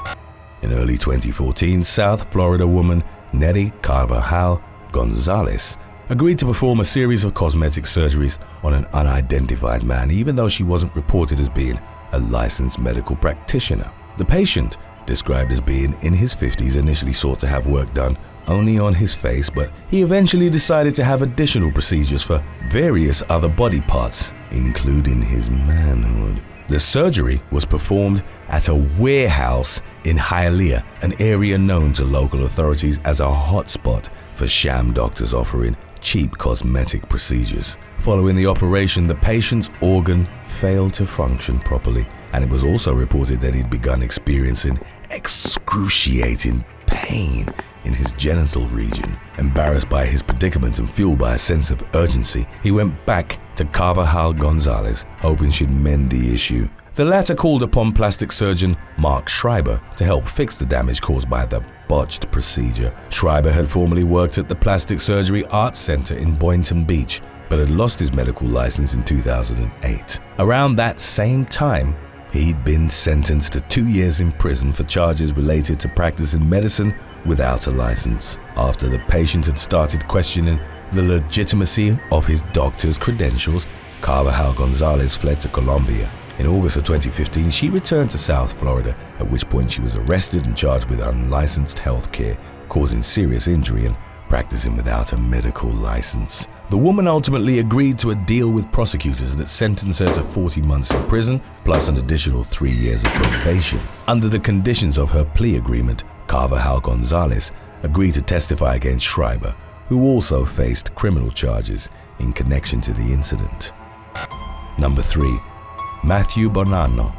In early 2014, South Florida woman Neri Carvajal Gonzalez agreed to perform a series of cosmetic surgeries on an unidentified man, even though she wasn't reported as being a licensed medical practitioner. The patient, described as being in his 50s, initially sought to have work done only on his face, but he eventually decided to have additional procedures for various other body parts, including his manhood. The surgery was performed at a warehouse in Hialeah, an area known to local authorities as a hotspot for sham doctors offering cheap cosmetic procedures. Following the operation, the patient's organ failed to function properly, and it was also reported that he'd begun experiencing excruciating pain in his genital region. Embarrassed by his predicament and fueled by a sense of urgency, he went back to Carvajal Gonzalez, hoping she'd mend the issue. The latter called upon plastic surgeon Mark Schreiber to help fix the damage caused by the botched procedure. Schreiber had formerly worked at the Plastic Surgery Arts Center in Boynton Beach, but had lost his medical license in 2008. Around that same time, he'd been sentenced to 2 years in prison for charges related to practicing medicine without a license. After the patient had started questioning the legitimacy of his doctor's credentials, Carvajal Gonzalez fled to Colombia. In August of 2015, she returned to South Florida, at which point she was arrested and charged with unlicensed health care, causing serious injury and practicing without a medical license. The woman ultimately agreed to a deal with prosecutors that sentenced her to 40 months in prison, plus an additional 3 years of probation. Under the conditions of her plea agreement, Carvajal Gonzalez agreed to testify against Schreiber, who also faced criminal charges in connection to the incident. Number 3. Matthew Bonanno.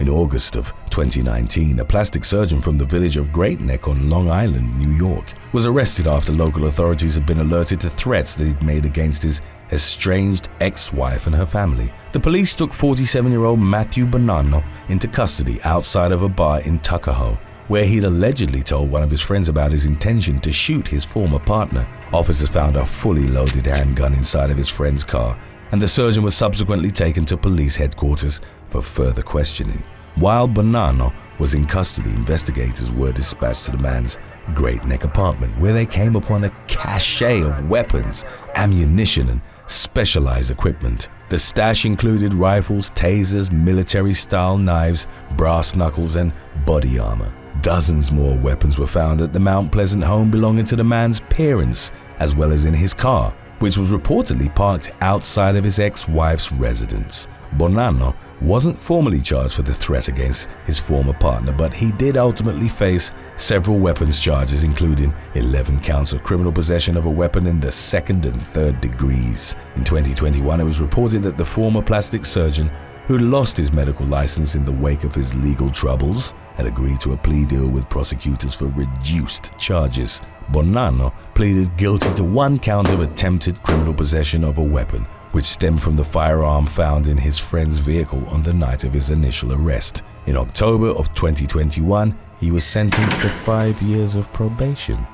In August of 2019, a plastic surgeon from the village of Great Neck on Long Island, New York, was arrested after local authorities had been alerted to threats that he'd made against his estranged ex-wife and her family. The police took 47-year-old Matthew Bonanno into custody outside of a bar in Tuckahoe, where he'd allegedly told one of his friends about his intention to shoot his former partner. Officers found a fully loaded handgun inside of his friend's car, and the surgeon was subsequently taken to police headquarters for further questioning. While Bonanno was in custody, investigators were dispatched to the man's Great Neck apartment, where they came upon a cache of weapons, ammunition, and specialized equipment. The stash included rifles, tasers, military-style knives, brass knuckles, and body armor. Dozens more weapons were found at the Mount Pleasant home belonging to the man's parents, as well as in his car, which was reportedly parked outside of his ex-wife's residence. Bonanno wasn't formally charged for the threat against his former partner, but he did ultimately face several weapons charges, including 11 counts of criminal possession of a weapon in the second and third degrees. In 2021, it was reported that the former plastic surgeon, who lost his medical license in the wake of his legal troubles, had agreed to a plea deal with prosecutors for reduced charges. Bonanno pleaded guilty to 1 count of attempted criminal possession of a weapon, which stemmed from the firearm found in his friend's vehicle on the night of his initial arrest. In October of 2021, he was sentenced to 5 years of probation.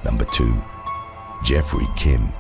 Number 2. Jeffrey Kim.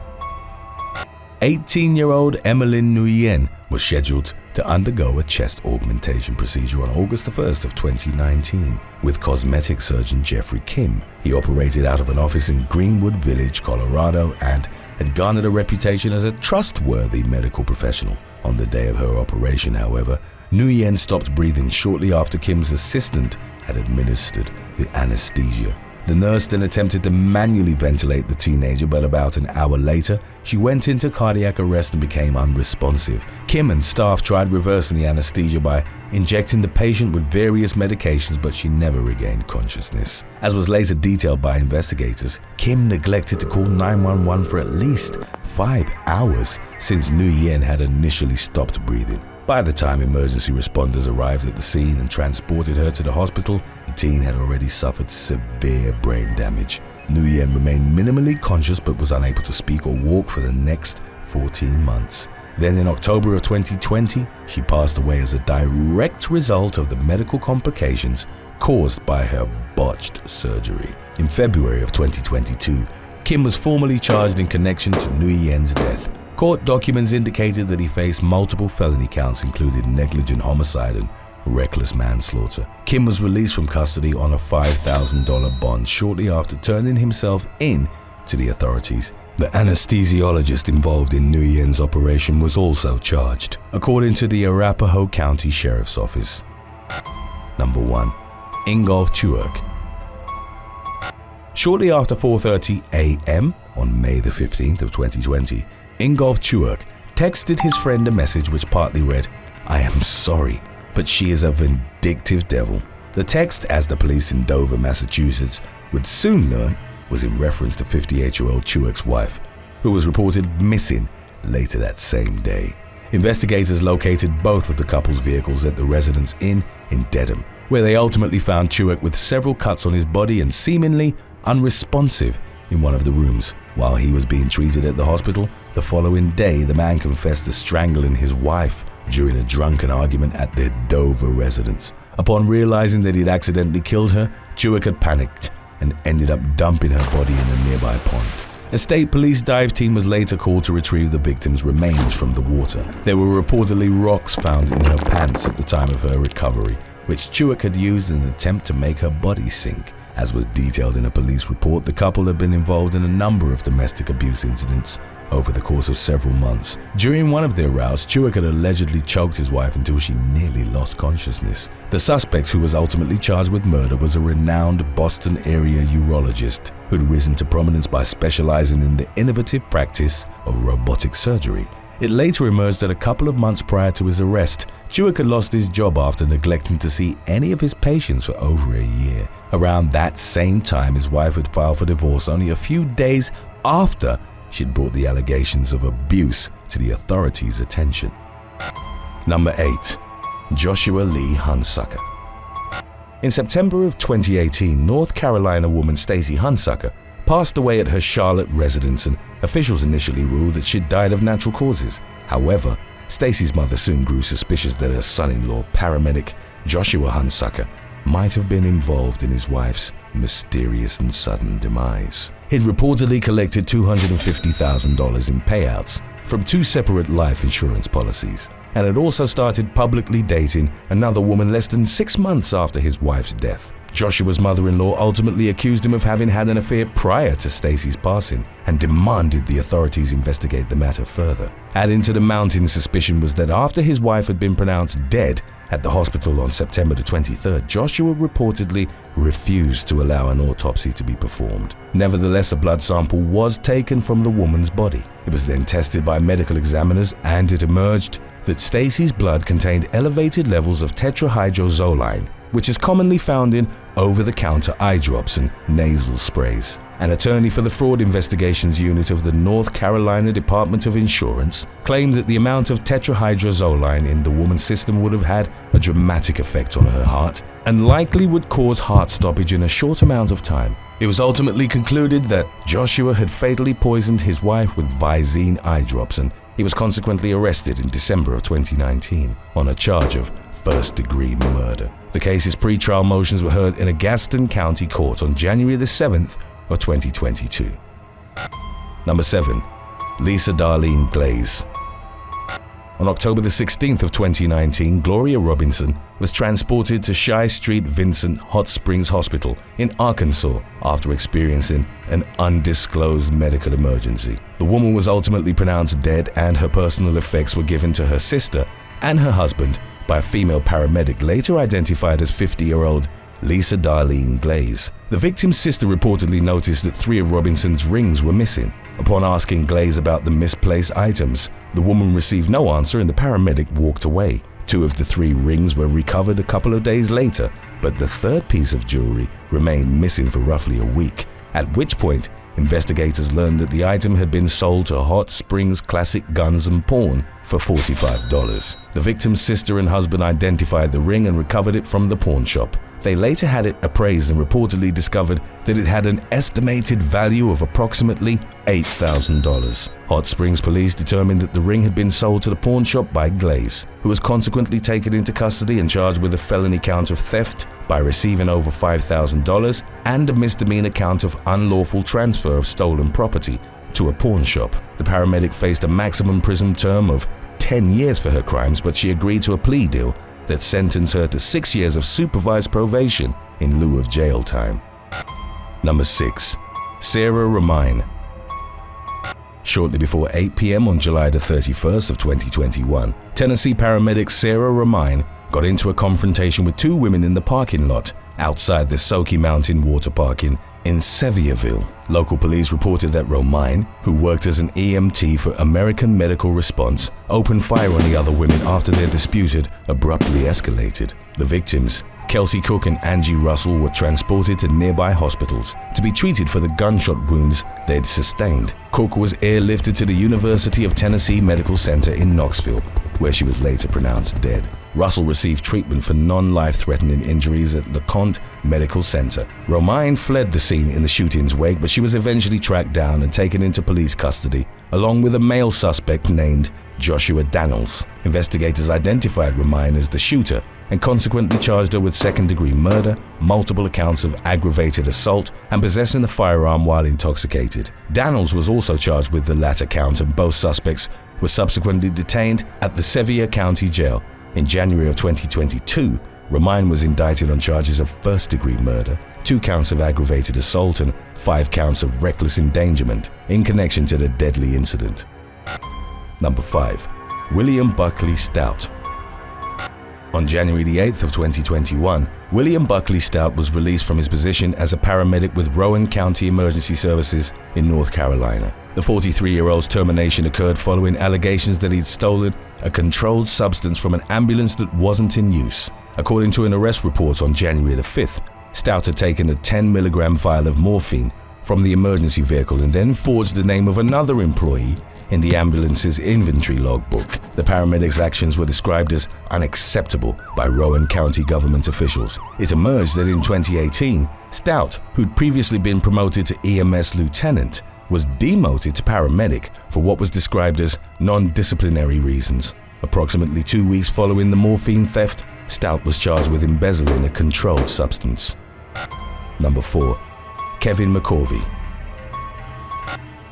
18-year-old Emmeline Nguyen was scheduled to undergo a chest augmentation procedure on August 1st of 2019 with cosmetic surgeon Jeffrey Kim. He operated out of an office in Greenwood Village, Colorado, and had garnered a reputation as a trustworthy medical professional. On the day of her operation, however, Nguyen stopped breathing shortly after Kim's assistant had administered the anesthesia. The nurse then attempted to manually ventilate the teenager, but about an hour later, she went into cardiac arrest and became unresponsive. Kim and staff tried reversing the anesthesia by injecting the patient with various medications, but she never regained consciousness. As was later detailed by investigators, Kim neglected to call 911 for at least 5 hours since Nguyen had initially stopped breathing. By the time emergency responders arrived at the scene and transported her to the hospital, the teen had already suffered severe brain damage. Nguyen remained minimally conscious but was unable to speak or walk for the next 14 months. Then in October of 2020, she passed away as a direct result of the medical complications caused by her botched surgery. In February of 2022, Kim was formally charged in connection to Nguyen's death. Court documents indicated that he faced multiple felony counts, including negligent homicide and reckless manslaughter. Kim was released from custody on a $5,000 bond shortly after turning himself in to the authorities. The anesthesiologist involved in Nguyen's operation was also charged, according to the Arapahoe County Sheriff's Office. Number 1. Ingolf Chuak. Shortly after 4:30 a.m. on May the 15th of 2020, Ingolf Chuak texted his friend a message which partly read, "I am sorry, but she is a vindictive devil." The text, as the police in Dover, Massachusetts, would soon learn, was in reference to 58-year-old Chuak's wife, who was reported missing later that same day. Investigators located both of the couple's vehicles at the Residence Inn in Dedham, where they ultimately found Chuak with several cuts on his body and seemingly unresponsive in one of the rooms. While he was being treated at the hospital, the following day the man confessed to strangling his wife during a drunken argument at their Dover residence. Upon realizing that he'd accidentally killed her, Chuak had panicked and ended up dumping her body in a nearby pond. A state police dive team was later called to retrieve the victim's remains from the water. There were reportedly rocks found in her pants at the time of her recovery, which Chuak had used in an attempt to make her body sink. As was detailed in a police report, the couple had been involved in a number of domestic abuse incidents over the course of several months. During one of their rows, Chewik had allegedly choked his wife until she nearly lost consciousness. The suspect, who was ultimately charged with murder, was a renowned Boston area urologist who'd risen to prominence by specializing in the innovative practice of robotic surgery. It later emerged that a couple of months prior to his arrest, Chewik had lost his job after neglecting to see any of his patients for over a year. Around that same time, his wife had filed for divorce only a few days after she'd brought the allegations of abuse to the authorities' attention. Number 8. Joshua Lee Hunsucker. In September of 2018, North Carolina woman Stacey Hunsucker passed away at her Charlotte residence, and officials initially ruled that she'd died of natural causes. However, Stacey's mother soon grew suspicious that her son-in-law, paramedic Joshua Hunsucker, might have been involved in his wife's mysterious and sudden demise. He'd reportedly collected $250,000 in payouts from 2 separate life insurance policies, and had also started publicly dating another woman less than 6 months after his wife's death. Joshua's mother-in-law ultimately accused him of having had an affair prior to Stacey's passing and demanded the authorities investigate the matter further. Adding to the mounting suspicion was that after his wife had been pronounced dead at the hospital on September the 23rd, Joshua reportedly refused to allow an autopsy to be performed. Nevertheless, a blood sample was taken from the woman's body. It was then tested by medical examiners, and it emerged that Stacey's blood contained elevated levels of tetrahydrozoline, which is commonly found in over-the-counter eye drops and nasal sprays. An attorney for the Fraud Investigations Unit of the North Carolina Department of Insurance claimed that the amount of tetrahydrozoline in the woman's system would have had a dramatic effect on her heart and likely would cause heart stoppage in a short amount of time. It was ultimately concluded that Joshua had fatally poisoned his wife with Visine eye drops, and he was consequently arrested in December of 2019 on a charge of first-degree murder. The case's pre-trial motions were heard in a Gaston County court on January the 7th of 2022. Number 7. Lisa Darlene Glaze. On October the 16th of 2019, Gloria Robinson was transported to Shy Street Vincent Hot Springs Hospital in Arkansas after experiencing an undisclosed medical emergency. The woman was ultimately pronounced dead, and her personal effects were given to her sister and her husband by a female paramedic later identified as 50-year-old Lisa Darlene Glaze. The victim's sister reportedly noticed that 3 of Robinson's rings were missing. Upon asking Glaze about the misplaced items, the woman received no answer and the paramedic walked away. 2 of the 3 rings were recovered a couple of days later, but the 3rd piece of jewelry remained missing for roughly a week, at which point investigators learned that the item had been sold to Hot Springs Classic Guns and Pawn for $45. The victim's sister and husband identified the ring and recovered it from the pawn shop. They later had it appraised and reportedly discovered that it had an estimated value of approximately $8,000. Hot Springs police determined that the ring had been sold to the pawn shop by Glaze, who was consequently taken into custody and charged with a felony count of theft by receiving over $5,000 and a misdemeanor count of unlawful transfer of stolen property to a pawn shop. The paramedic faced a maximum prison term of 10 years for her crimes, but she agreed to a plea deal that sentenced her to 6 years of supervised probation in lieu of jail time. Number 6. Sarah Romine. Shortly before 8 p.m. on July the 31st of 2021, Tennessee paramedic Sarah Romine got into a confrontation with 2 women in the parking lot outside the Soaky Mountain Water Park in Sevierville. Local police reported that Romine, who worked as an EMT for American Medical Response, opened fire on the other women after their dispute had abruptly escalated. The victims, Kelsey Cook and Angie Russell, were transported to nearby hospitals to be treated for the gunshot wounds they'd sustained. Cook was airlifted to the University of Tennessee Medical Center in Knoxville, where she was later pronounced dead. Russell received treatment for non-life-threatening injuries at LeConte Medical Center. Romine fled the scene in the shooting's wake, but she was eventually tracked down and taken into police custody, along with a male suspect named Joshua Daniels. Investigators identified Romine as the shooter and consequently charged her with second-degree murder, multiple accounts of aggravated assault, and possessing a firearm while intoxicated. Daniels was also charged with the latter count, and both suspects were subsequently detained at the Sevier County Jail. In January of 2022, Romine was indicted on charges of first-degree murder, 2 counts of aggravated assault and 5 counts of reckless endangerment in connection to the deadly incident. Number 5. William Buckley Stout. On January the 8th of 2021, William Buckley Stout was released from his position as a paramedic with Rowan County Emergency Services in North Carolina. The 43-year-old's termination occurred following allegations that he'd stolen a controlled substance from an ambulance that wasn't in use. According to an arrest report on January the 5th, Stout had taken a 10-milligram vial of morphine from the emergency vehicle and then forged the name of another employee in the ambulance's inventory logbook. The paramedics' actions were described as unacceptable by Rowan County government officials. It emerged that in 2018, Stout, who'd previously been promoted to EMS lieutenant, was demoted to paramedic for what was described as non-disciplinary reasons. Approximately 2 weeks following the morphine theft, Stout was charged with embezzling a controlled substance. Number 4. Kevin McCorvey.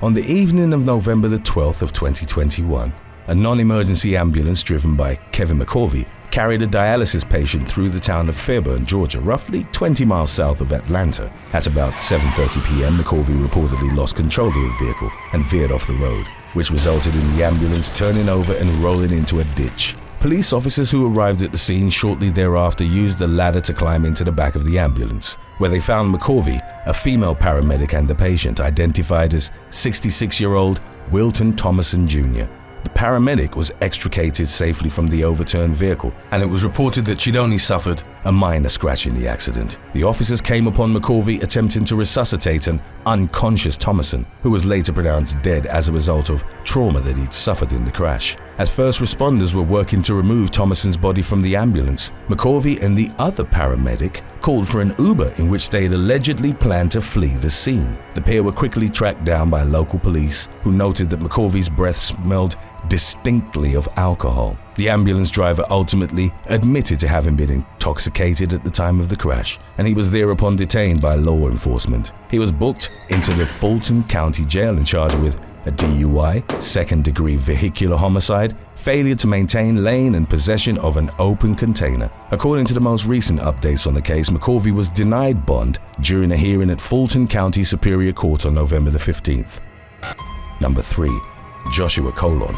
On the evening of November the 12th of 2021, a non-emergency ambulance driven by Kevin McCorvey carried a dialysis patient through the town of Fairburn, Georgia, roughly 20 miles south of Atlanta. At about 7:30 p.m., McCorvey reportedly lost control of the vehicle and veered off the road, which resulted in the ambulance turning over and rolling into a ditch. Police officers who arrived at the scene shortly thereafter used a ladder to climb into the back of the ambulance, where they found McCorvey, a female paramedic, and the patient, identified as 66-year-old Wilton Thomason Jr. The paramedic was extricated safely from the overturned vehicle, and it was reported that she'd only suffered a minor scratch in the accident. The officers came upon McCorvey attempting to resuscitate an unconscious Thomason, who was later pronounced dead as a result of trauma that he'd suffered in the crash. As first responders were working to remove Thomason's body from the ambulance, McCorvey and the other paramedic called for an Uber in which they had allegedly planned to flee the scene. The pair were quickly tracked down by local police, who noted that McCorvey's breath smelled distinctly of alcohol. The ambulance driver ultimately admitted to having been intoxicated at the time of the crash, and he was thereupon detained by law enforcement. He was booked into the Fulton County Jail and charged with a DUI, second-degree vehicular homicide, failure to maintain lane, and possession of an open container. According to the most recent updates on the case, McCorvey was denied bond during a hearing at Fulton County Superior Court on November the 15th. Number 3. Joshua Colon.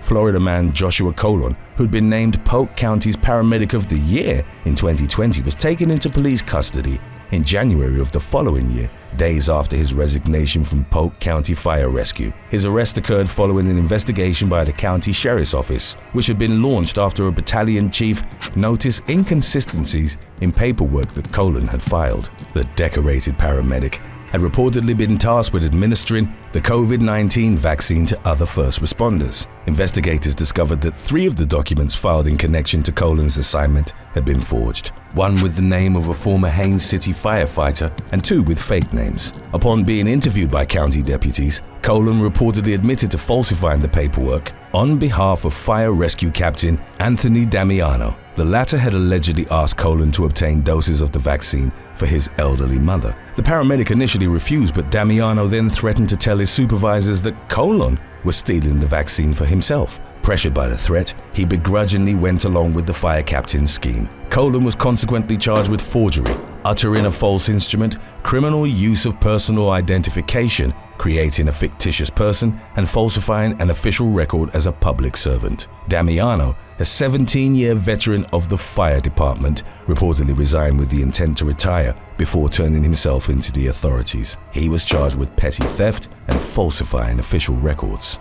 Florida man Joshua Colon, who'd been named Polk County's Paramedic of the Year in 2020, was taken into police custody in January of the following year, days after his resignation from Polk County Fire Rescue. His arrest occurred following an investigation by the county sheriff's office, which had been launched after a battalion chief noticed inconsistencies in paperwork that Colon had filed. The decorated paramedic had reportedly been tasked with administering the COVID-19 vaccine to other first responders. Investigators discovered that 3 of the documents filed in connection to Colon's assignment had been forged, 1 with the name of a former Haines City firefighter and 2 with fake names. Upon being interviewed by county deputies, Colon reportedly admitted to falsifying the paperwork on behalf of Fire Rescue Captain Anthony Damiano. The latter had allegedly asked Colon to obtain doses of the vaccine for his elderly mother. The paramedic initially refused, but Damiano then threatened to tell his supervisors that Colon was stealing the vaccine for himself. Pressured by the threat, he begrudgingly went along with the fire captain's scheme. Colon was consequently charged with forgery, uttering a false instrument, criminal use of personal identification, creating a fictitious person, and falsifying an official record as a public servant. Damiano, a 17-year veteran of the fire department, reportedly resigned with the intent to retire before turning himself into the authorities. He was charged with petty theft and falsifying official records.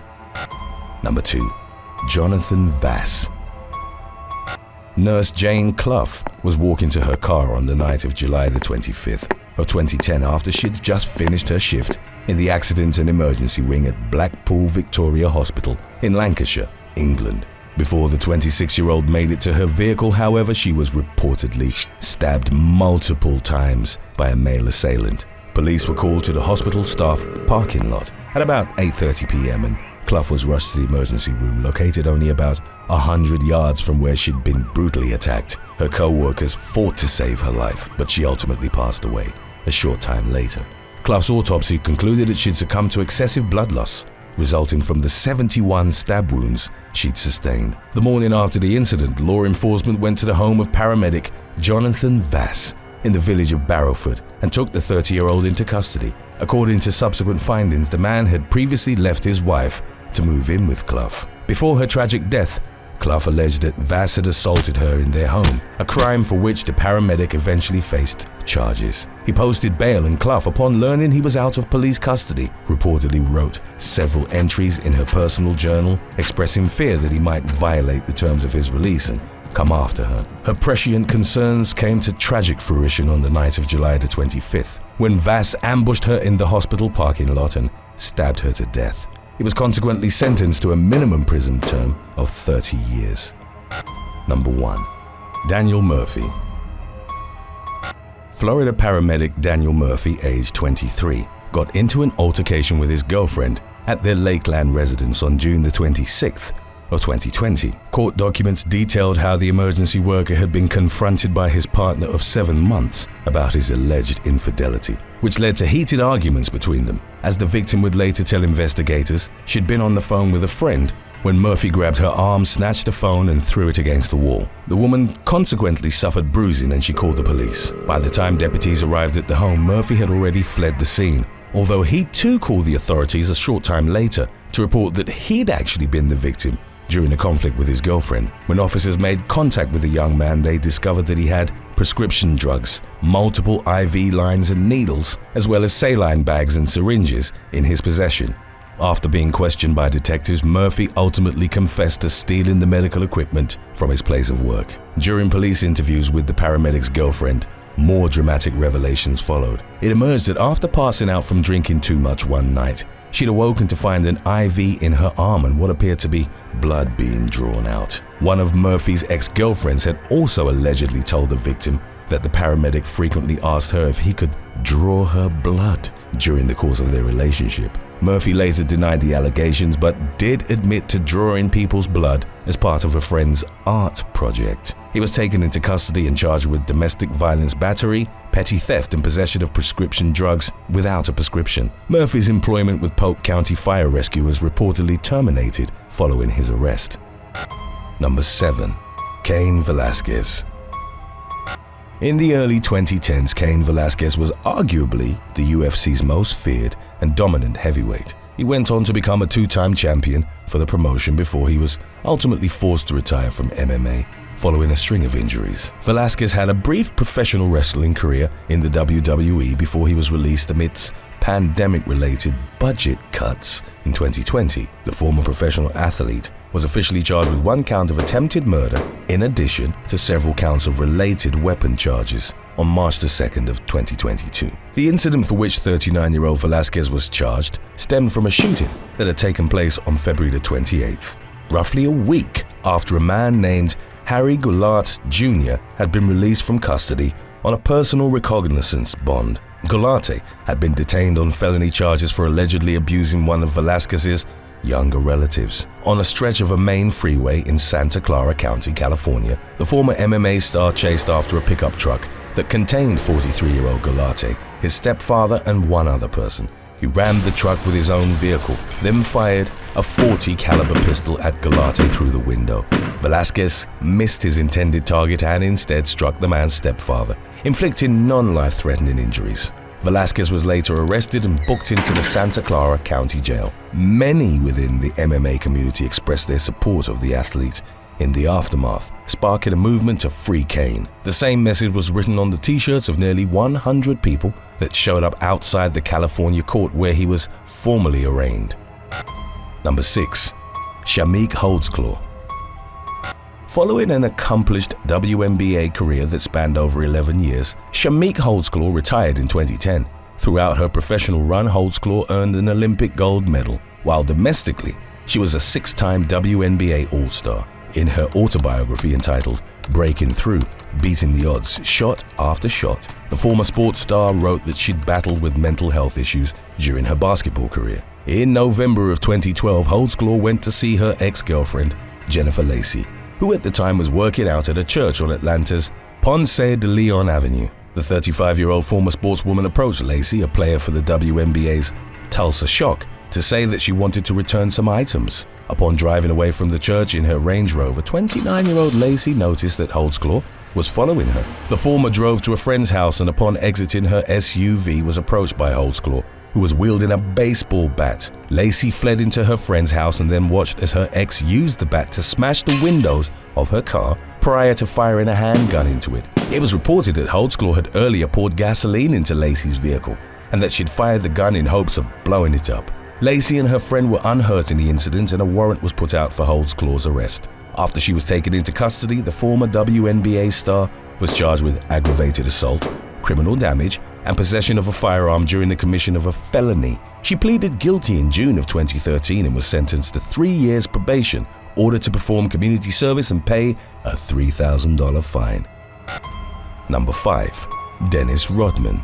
Number 2. Jonathan Vass. Nurse Jane Clough was walking to her car on the night of July the 25th of 2010 after she'd just finished her shift in the Accident and Emergency Wing at Blackpool Victoria Hospital in Lancashire, England. Before the 26-year-old made it to her vehicle, however, she was reportedly stabbed multiple times by a male assailant. Police were called to the hospital staff parking lot at about 8:30 p.m. and Clough was rushed to the emergency room, located only about 100 yards from where she'd been brutally attacked. Her co-workers fought to save her life, but she ultimately passed away a short time later. Clough's autopsy concluded that she'd succumbed to excessive blood loss resulting from the 71 stab wounds she'd sustained. The morning after the incident, law enforcement went to the home of paramedic Jonathan Vass in the village of Barrowford and took the 30-year-old into custody. According to subsequent findings, the man had previously left his wife to move in with Clough. Before her tragic death, Clough alleged that Vass had assaulted her in their home, a crime for which the paramedic eventually faced charges. He posted bail, and Clough, upon learning he was out of police custody, reportedly wrote several entries in her personal journal expressing fear that he might violate the terms of his release and come after her. Her prescient concerns came to tragic fruition on the night of July the 25th, when Vass ambushed her in the hospital parking lot and stabbed her to death. He was consequently sentenced to a minimum prison term of 30 years. Number 1. Daniel Murphy. Florida paramedic Daniel Murphy, age 23, got into an altercation with his girlfriend at their Lakeland residence on June the 26th of 2020. Court documents detailed how the emergency worker had been confronted by his partner of 7 months about his alleged infidelity, which led to heated arguments between them. As the victim would later tell investigators, she'd been on the phone with a friend when Murphy grabbed her arm, snatched the phone, and threw it against the wall. The woman consequently suffered bruising and she called the police. By the time deputies arrived at the home, Murphy had already fled the scene, although he too called the authorities a short time later to report that he'd actually been the victim during a conflict with his girlfriend. When officers made contact with the young man, they discovered that he had prescription drugs, multiple IV lines and needles, as well as saline bags and syringes in his possession. After being questioned by detectives, Murphy ultimately confessed to stealing the medical equipment from his place of work. During police interviews with the paramedic's girlfriend, more dramatic revelations followed. It emerged that after passing out from drinking too much one night, she'd awoken to find an IV in her arm and what appeared to be blood being drawn out. One of Murphy's ex-girlfriends had also allegedly told the victim that the paramedic frequently asked her if he could draw her blood during the course of their relationship. Murphy later denied the allegations, but did admit to drawing people's blood as part of a friend's art project. He was taken into custody and charged with domestic violence battery, petty theft, and possession of prescription drugs without a prescription. Murphy's employment with Polk County Fire Rescue was reportedly terminated following his arrest. Number 7. Kane Velasquez. In the early 2010s, Kane Velasquez was arguably the UFC's most feared and dominant heavyweight. He went on to become a 2-time champion for the promotion before he was ultimately forced to retire from MMA following a string of injuries. Velasquez had a brief professional wrestling career in the WWE before he was released amidst pandemic-related budget cuts in 2020. The former professional athlete was officially charged with 1 count of attempted murder in addition to several counts of related weapon charges on March the 2nd of 2022. The incident for which 39-year-old Velasquez was charged stemmed from a shooting that had taken place on February the 28th, roughly a week after a man named Harry Goulart Jr. had been released from custody on a personal recognizance bond. Goulart had been detained on felony charges for allegedly abusing one of Velasquez's younger relatives. On a stretch of a main freeway in Santa Clara County, California, the former MMA star chased after a pickup truck that contained 43-year-old Goulart, his stepfather, and one other person. He rammed the truck with his own vehicle, then fired a .40 caliber pistol at Goulart through the window. Velasquez missed his intended target and instead struck the man's stepfather, inflicting non-life-threatening injuries. Velasquez was later arrested and booked into the Santa Clara County Jail. Many within the MMA community expressed their support of the athlete in the aftermath, sparking a movement to free Kane. The same message was written on the t-shirts of nearly 100 people that showed up outside the California court where he was formally arraigned. Number 6. Shamique Holdsclaw. Following an accomplished WNBA career that spanned over 11 years, Shamique Holdsclaw retired in 2010. Throughout her professional run, Holdsclaw earned an Olympic gold medal, while domestically, she was a 6-time WNBA All-Star. In her autobiography entitled Breaking Through, Beating the Odds Shot After Shot, the former sports star wrote that she'd battled with mental health issues during her basketball career. In November of 2012, Holdsclaw went to see her ex-girlfriend, Jennifer Lacey, who at the time was working out at a church on Atlanta's Ponce de Leon Avenue. The 35-year-old former sportswoman approached Lacey, a player for the WNBA's Tulsa Shock, to say that she wanted to return some items. Upon driving away from the church in her Range Rover, 29-year-old Lacey noticed that Holdsclaw was following her. The former drove to a friend's house and upon exiting her SUV was approached by Holdsclaw, who was wielding a baseball bat. Lacey fled into her friend's house and then watched as her ex used the bat to smash the windows of her car prior to firing a handgun into it. It was reported that Holdsclaw had earlier poured gasoline into Lacey's vehicle and that she'd fired the gun in hopes of blowing it up. Lacey and her friend were unhurt in the incident and a warrant was put out for Holdsclaw's arrest. After she was taken into custody, the former WNBA star was charged with aggravated assault, criminal damage, and possession of a firearm during the commission of a felony. She pleaded guilty in June of 2013 and was sentenced to 3 years probation, ordered to perform community service and pay a $3,000 fine. Number 5. Dennis Rodman.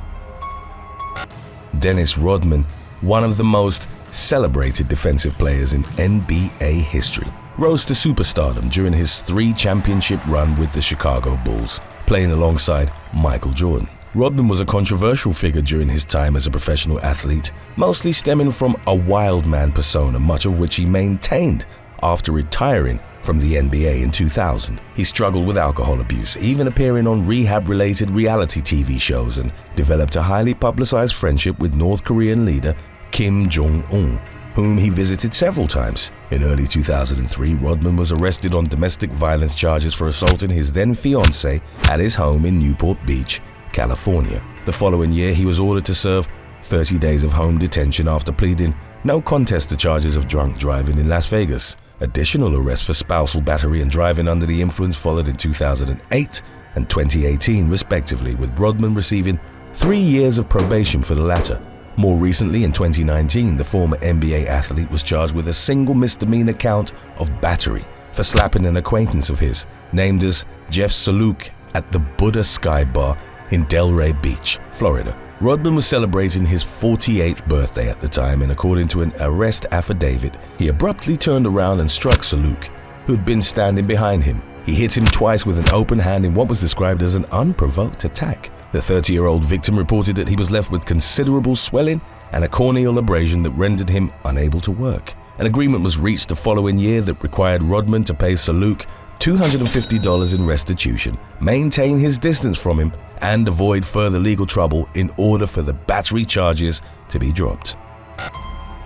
Dennis Rodman, one of the most celebrated defensive players in NBA history, rose to superstardom during his 3-championship run with the Chicago Bulls, playing alongside Michael Jordan. Rodman was a controversial figure during his time as a professional athlete, mostly stemming from a wild man persona, much of which he maintained after retiring from the NBA in 2000. He struggled with alcohol abuse, even appearing on rehab-related reality TV shows, and developed a highly publicized friendship with North Korean leader Kim Jong-un, whom he visited several times. In early 2003, Rodman was arrested on domestic violence charges for assaulting his then-fiancée at his home in Newport Beach, California. The following year, he was ordered to serve 30 days of home detention after pleading no contest to charges of drunk driving in Las Vegas. Additional arrests for spousal battery and driving under the influence followed in 2008 and 2018, respectively, with Rodman receiving 3 years of probation for the latter. More recently, in 2019, the former NBA athlete was charged with a single misdemeanor count of battery for slapping an acquaintance of his, named as Jeff Saluk, at the Buddha Sky Bar in Delray Beach, Florida. Rodman was celebrating his 48th birthday at the time, and according to an arrest affidavit, he abruptly turned around and struck Saluk, who had been standing behind him. He hit him twice with an open hand in what was described as an unprovoked attack. The 30-year-old victim reported that he was left with considerable swelling and a corneal abrasion that rendered him unable to work. An agreement was reached the following year that required Rodman to pay Saluk $250 in restitution, maintain his distance from him, and avoid further legal trouble in order for the battery charges to be dropped.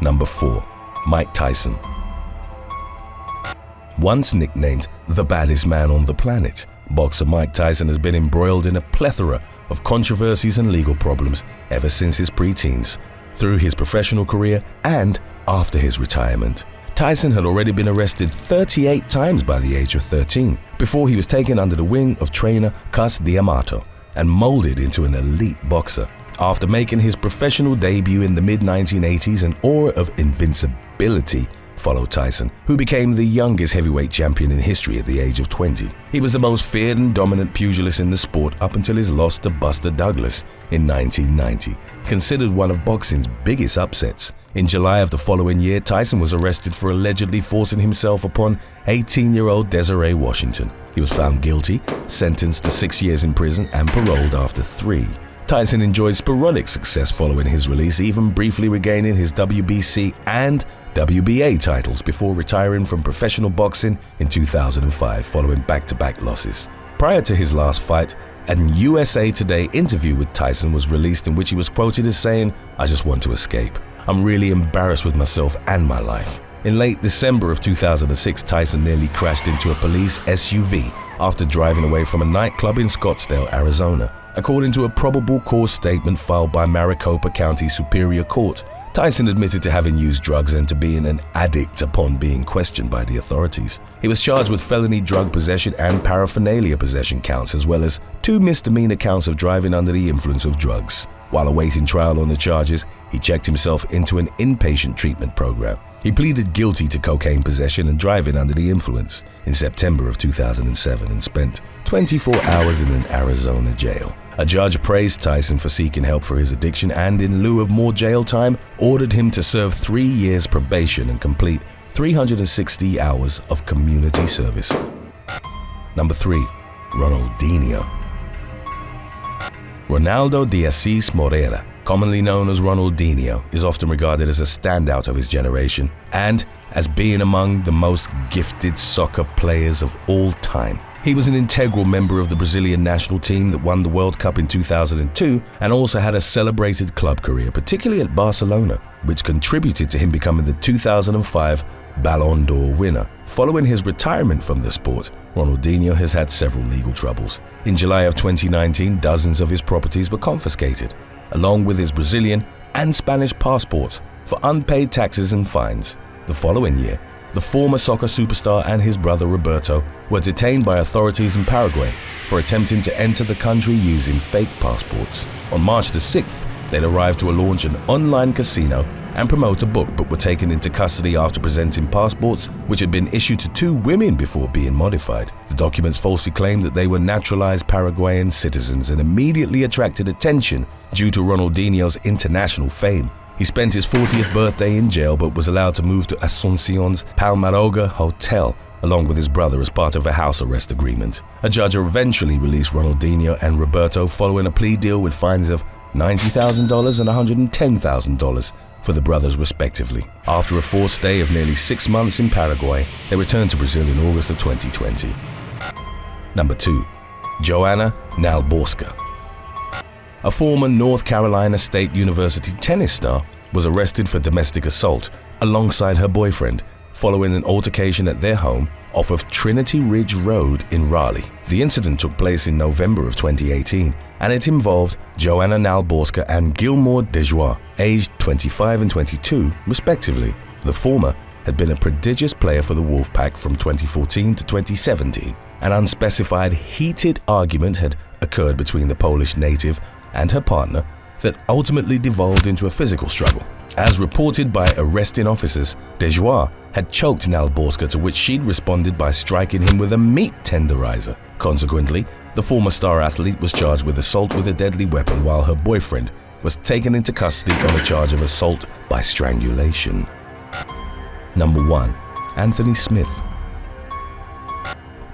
Number 4. Mike Tyson. Once nicknamed the baddest man on the planet, boxer Mike Tyson has been embroiled in a plethora of controversies and legal problems ever since his pre-teens, through his professional career and after his retirement. Tyson had already been arrested 38 times by the age of 13 before he was taken under the wing of trainer Cus D'Amato and molded into an elite boxer. After making his professional debut in the mid-1980s, an aura of invincibility followed Tyson, who became the youngest heavyweight champion in history at the age of 20. He was the most feared and dominant pugilist in the sport up until his loss to Buster Douglas in 1990, considered one of boxing's biggest upsets. In July of the following year, Tyson was arrested for allegedly forcing himself upon 18-year-old Desiree Washington. He was found guilty, sentenced to 6 years in prison, and paroled after 3. Tyson enjoyed sporadic success following his release, even briefly regaining his WBC and WBA titles before retiring from professional boxing in 2005 following back-to-back losses. Prior to his last fight, an USA Today interview with Tyson was released in which he was quoted as saying, "I just want to escape. I'm really embarrassed with myself and my life." In late December of 2006, Tyson nearly crashed into a police SUV after driving away from a nightclub in Scottsdale, Arizona. According to a probable cause statement filed by Maricopa County Superior Court, Tyson admitted to having used drugs and to being an addict upon being questioned by the authorities. He was charged with felony drug possession and paraphernalia possession counts, as well as 2 misdemeanor counts of driving under the influence of drugs. While awaiting trial on the charges, he checked himself into an inpatient treatment program. He pleaded guilty to cocaine possession and driving under the influence in September of 2007 and spent 24 hours in an Arizona jail. A judge praised Tyson for seeking help for his addiction and, in lieu of more jail time, ordered him to serve 3 years probation and complete 360 hours of community service. Number 3. Ronaldinho. Ronaldo de Assis Moreira commonly known as Ronaldinho, is often regarded as a standout of his generation and as being among the most gifted soccer players of all time. He was an integral member of the Brazilian national team that won the World Cup in 2002 and also had a celebrated club career, particularly at Barcelona, which contributed to him becoming the 2005 Ballon d'Or winner. Following his retirement from the sport, Ronaldinho has had several legal troubles. In July of 2019, dozens of his properties were confiscated, along with his Brazilian and Spanish passports, for unpaid taxes and fines. The following year, the former soccer superstar and his brother Roberto were detained by authorities in Paraguay for attempting to enter the country using fake passports. On March the 6th, they'd arrived to launch an online casino and promote a book, but were taken into custody after presenting passports which had been issued to 2 women before being modified. The documents falsely claimed that they were naturalized Paraguayan citizens and immediately attracted attention due to Ronaldinho's international fame. He spent his 40th birthday in jail but was allowed to move to Asunción's Palmaroga Hotel along with his brother as part of a house arrest agreement. A judge eventually released Ronaldinho and Roberto following a plea deal with fines of $90,000 and $110,000 for the brothers respectively. After a forced stay of nearly 6 months in Paraguay, they returned to Brazil in August of 2020. Number 2. Joanna Nalborska. A former North Carolina State University tennis star was arrested for domestic assault alongside her boyfriend following an altercation at their home off of Trinity Ridge Road in Raleigh. The incident took place in November of 2018 and it involved Joanna Nalborska and Gilmore Dejoie, aged 25 and 22 respectively. The former had been a prodigious player for the Wolfpack from 2014 to 2017. An unspecified heated argument had occurred between the Polish native and her partner that ultimately devolved into a physical struggle. As reported by arresting officers, Dejoie had choked Nalborska, to which she'd responded by striking him with a meat tenderizer. Consequently, the former star athlete was charged with assault with a deadly weapon while her boyfriend was taken into custody on a charge of assault by strangulation. Number 1. Anthony Smith.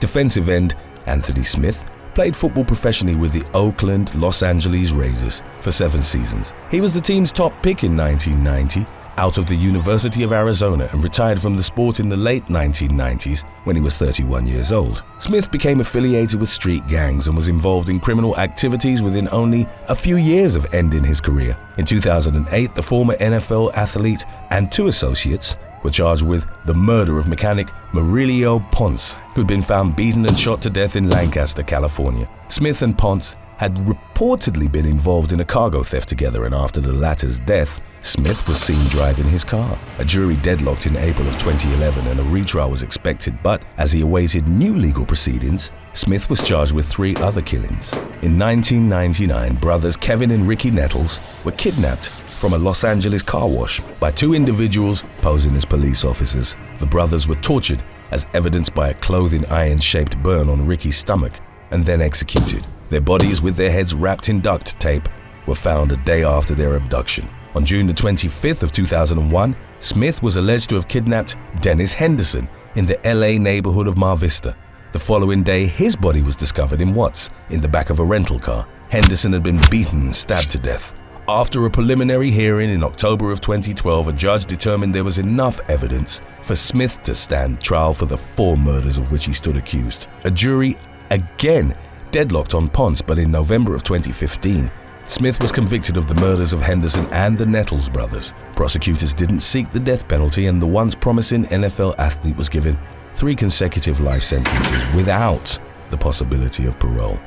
Defensive end Anthony Smith played football professionally with the Oakland Los Angeles Raiders for 7 seasons. He was the team's top pick in 1990 out of the University of Arizona and retired from the sport in the late 1990s when he was 31 years old. Smith became affiliated with street gangs and was involved in criminal activities within only a few years of ending his career. In 2008, the former NFL athlete and 2 associates were charged with the murder of mechanic Murillo Ponce, who had been found beaten and shot to death in Lancaster, California. Smith and Ponce had reportedly been involved in a cargo theft together, and after the latter's death, Smith was seen driving his car. A jury deadlocked in April of 2011 and a retrial was expected, but as he awaited new legal proceedings, Smith was charged with 3 other killings. In 1999, brothers Kevin and Ricky Nettles were kidnapped from a Los Angeles car wash by 2 individuals posing as police officers. The brothers were tortured, as evidenced by a clothing iron-shaped burn on Ricky's stomach, and then executed. Their bodies, with their heads wrapped in duct tape, were found a day after their abduction. On June the 25th of 2001, Smith was alleged to have kidnapped Dennis Henderson in the LA neighborhood of Mar Vista. The following day, his body was discovered in Watts, in the back of a rental car. Henderson had been beaten and stabbed to death. After a preliminary hearing in October of 2012, a judge determined there was enough evidence for Smith to stand trial for the 4 murders of which he stood accused. A jury again deadlocked on Ponce, but in November of 2015, Smith was convicted of the murders of Henderson and the Nettles brothers. Prosecutors didn't seek the death penalty, and the once promising NFL athlete was given 3 consecutive life sentences without the possibility of parole.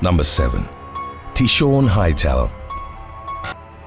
Number 7. Tyshawn Hightower.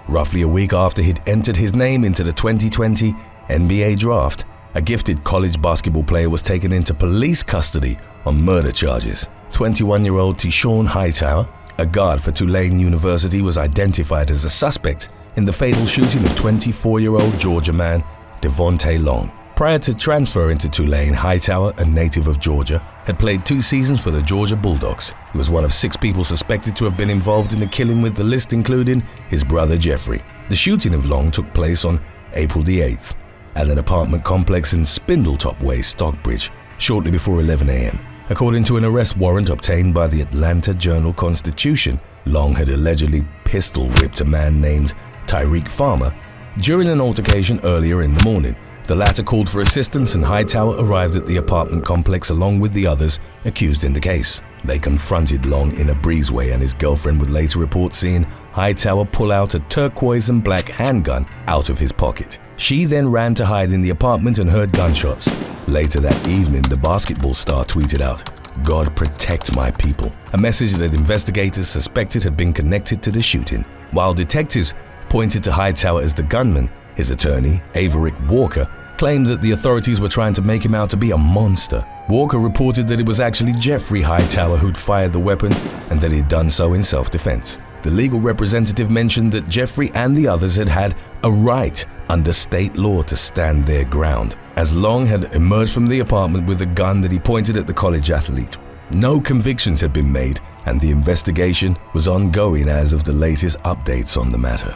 Roughly a week after he'd entered his name into the 2020 NBA draft, a gifted college basketball player was taken into police custody on murder charges. 21-year-old Tyshawn Hightower, a guard for Tulane University, was identified as a suspect in the fatal shooting of 24-year-old Georgia man Devontae Long. Prior to transferring to Tulane, Hightower, a native of Georgia, had played 2 seasons for the Georgia Bulldogs. He was one of 6 people suspected to have been involved in the killing, with the list including his brother Jeffrey. The shooting of Long took place on April the 8th at an apartment complex in Spindletop Way, Stockbridge, shortly before 11 a.m. According to an arrest warrant obtained by the Atlanta Journal-Constitution, Long had allegedly pistol-whipped a man named Tyreek Farmer during an altercation earlier in the morning. The latter called for assistance and Hightower arrived at the apartment complex along with the others accused in the case. They confronted Long in a breezeway and his girlfriend would later report seeing Hightower pull out a turquoise and black handgun out of his pocket. She then ran to hide in the apartment and heard gunshots. Later that evening, the basketball star tweeted out, "God protect my people," a message that investigators suspected had been connected to the shooting. While detectives pointed to Hightower as the gunman, his attorney, Averick Walker, claimed that the authorities were trying to make him out to be a monster. Walker reported that it was actually Jeffrey Hightower who'd fired the weapon and that he'd done so in self-defense. The legal representative mentioned that Jeffrey and the others had had a right under state law to stand their ground, as Long had emerged from the apartment with a gun that he pointed at the college athlete. No convictions had been made and the investigation was ongoing as of the latest updates on the matter.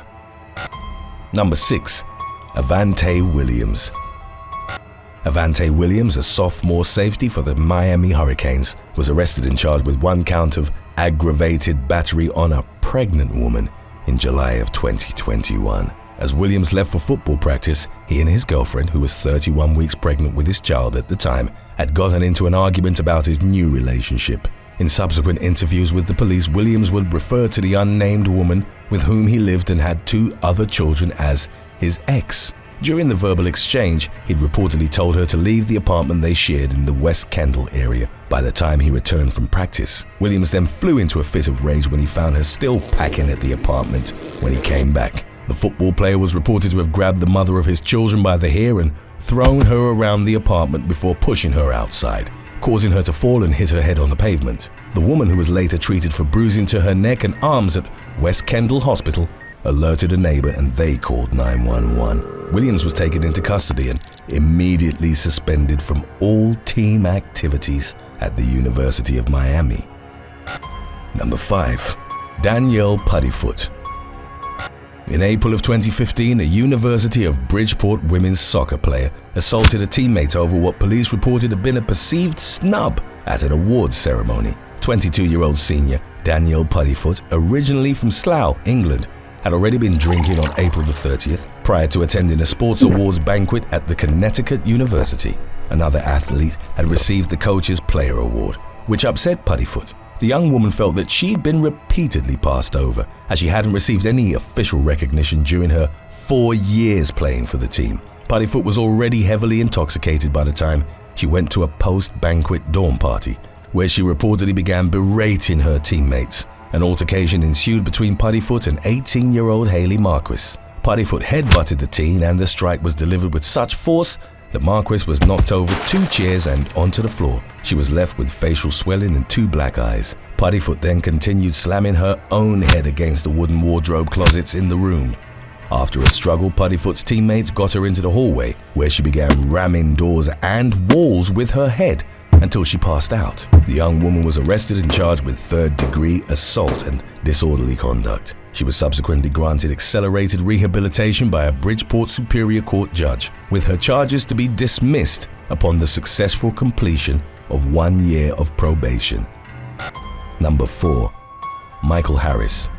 Number 6. Avante Williams. Avante Williams, a sophomore safety for the Miami Hurricanes, was arrested and charged with 1 count of aggravated battery on a pregnant woman in July of 2021. As Williams left for football practice, he and his girlfriend, who was 31 weeks pregnant with his child at the time, had gotten into an argument about his new relationship. In subsequent interviews with the police, Williams would refer to the unnamed woman with whom he lived and had 2 other children as his ex. During the verbal exchange, he'd reportedly told her to leave the apartment they shared in the West Kendall area by the time he returned from practice. Williams then flew into a fit of rage when he found her still packing at the apartment when he came back. The football player was reported to have grabbed the mother of his children by the hair and thrown her around the apartment before pushing her outside, causing her to fall and hit her head on the pavement. The woman, who was later treated for bruising to her neck and arms at West Kendall Hospital, alerted a neighbor and they called 911. Williams was taken into custody and immediately suspended from all team activities at the University of Miami. Number 5. Danielle Puddyfoot. In April of 2015, a University of Bridgeport women's soccer player assaulted a teammate over what police reported had been a perceived snub at an awards ceremony. 22-year-old senior Danielle Puddyfoot, originally from Slough, England, had already been drinking on April the 30th prior to attending a sports awards banquet at the Connecticut University. Another athlete had received the coach's player award, which upset Puddyfoot. The young woman felt that she'd been repeatedly passed over, as she hadn't received any official recognition during her 4 years playing for the team. Puddyfoot was already heavily intoxicated by the time she went to a post-banquet dorm party, where she reportedly began berating her teammates. An altercation ensued between Puddyfoot and 18-year-old Haley Marquis. Puddyfoot headbutted the teen and the strike was delivered with such force that Marquis was knocked over 2 chairs and onto the floor. She was left with facial swelling and 2 black eyes. Puddyfoot then continued slamming her own head against the wooden wardrobe closets in the room. After a struggle, Puddyfoot's teammates got her into the hallway, where she began ramming doors and walls with her head until she passed out. The young woman was arrested and charged with 3rd-degree assault and disorderly conduct. She was subsequently granted accelerated rehabilitation by a Bridgeport Superior Court judge, with her charges to be dismissed upon the successful completion of 1 year of probation. Number 4. Michael Harris.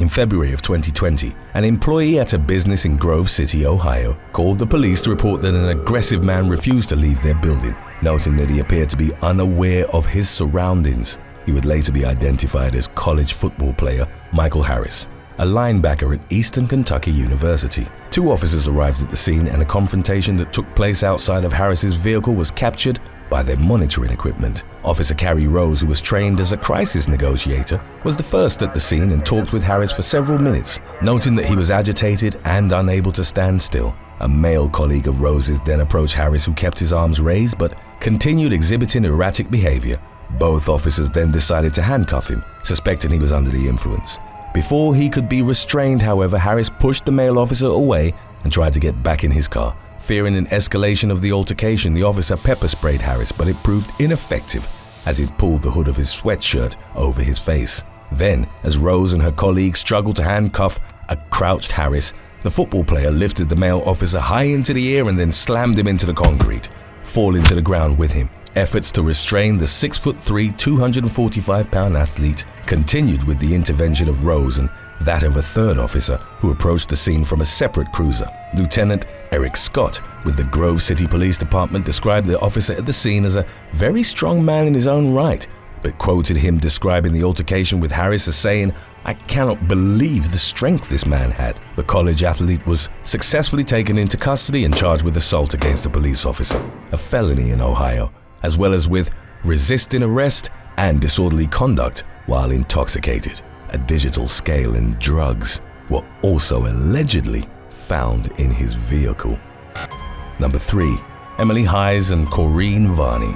In February of 2020, an employee at a business in Grove City, Ohio, called the police to report that an aggressive man refused to leave their building, noting that he appeared to be unaware of his surroundings. He would later be identified as college football player Michael Harris, a linebacker at Eastern Kentucky University. 2 officers arrived at the scene and a confrontation that took place outside of Harris's vehicle was captured by their monitoring equipment. Officer Carrie Rose, who was trained as a crisis negotiator, was the first at the scene and talked with Harris for several minutes, noting that he was agitated and unable to stand still. A male colleague of Rose's then approached Harris, who kept his arms raised but continued exhibiting erratic behavior. Both officers then decided to handcuff him, suspecting he was under the influence. Before he could be restrained, however, Harris pushed the male officer away and tried to get back in his car. Fearing an escalation of the altercation, the officer pepper sprayed Harris, but it proved ineffective as he pulled the hood of his sweatshirt over his face. Then, as Rose and her colleagues struggled to handcuff a crouched Harris, the football player lifted the male officer high into the air and then slammed him into the concrete, falling to the ground with him. Efforts to restrain the 6'3", 245-pound athlete continued with the intervention of Rose and that of a third officer who approached the scene from a separate cruiser. Lieutenant Eric Scott with the Grove City Police Department described the officer at the scene as a very strong man in his own right, but quoted him describing the altercation with Harris as saying, "I cannot believe the strength this man had." The college athlete was successfully taken into custody and charged with assault against a police officer, a felony in Ohio, as well as with resisting arrest and disorderly conduct while intoxicated. A digital scale and drugs were also allegedly found in his vehicle. Number 3. Emily Hayes and Corinne Varney.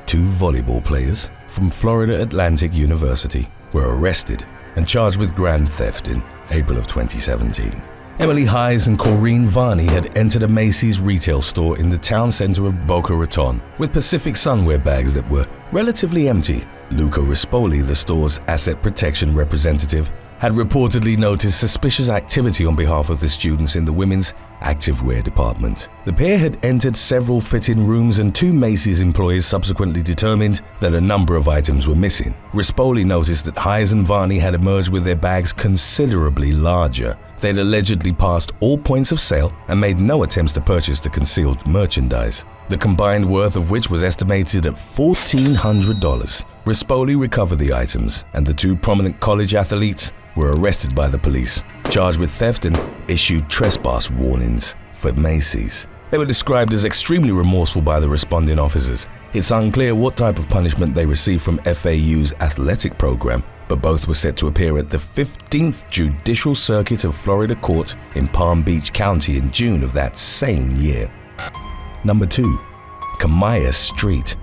Two volleyball players from Florida Atlantic University were arrested and charged with grand theft in April of 2017. Emily Hayes and Corinne Varney had entered a Macy's retail store in the town center of Boca Raton with Pacific Sunwear bags that were relatively empty. Luca Rispoli, the store's asset protection representative, had reportedly noticed suspicious activity on behalf of the students in the women's activewear department. The pair had entered several fit-in rooms and two Macy's employees subsequently determined that a number of items were missing. Rispoli noticed that Hayes and Varney had emerged with their bags considerably larger. They'd allegedly passed all points of sale and made no attempts to purchase the concealed merchandise, the combined worth of which was estimated at $1,400. Rispoli recovered the items, and the two prominent college athletes were arrested by the police, charged with theft and issued trespass warnings for Macy's. They were described as extremely remorseful by the responding officers. It's unclear what type of punishment they received from FAU's athletic program, but both were set to appear at the 15th Judicial Circuit of Florida Court in Palm Beach County in June of that same year. Number 2. Kamaya Street.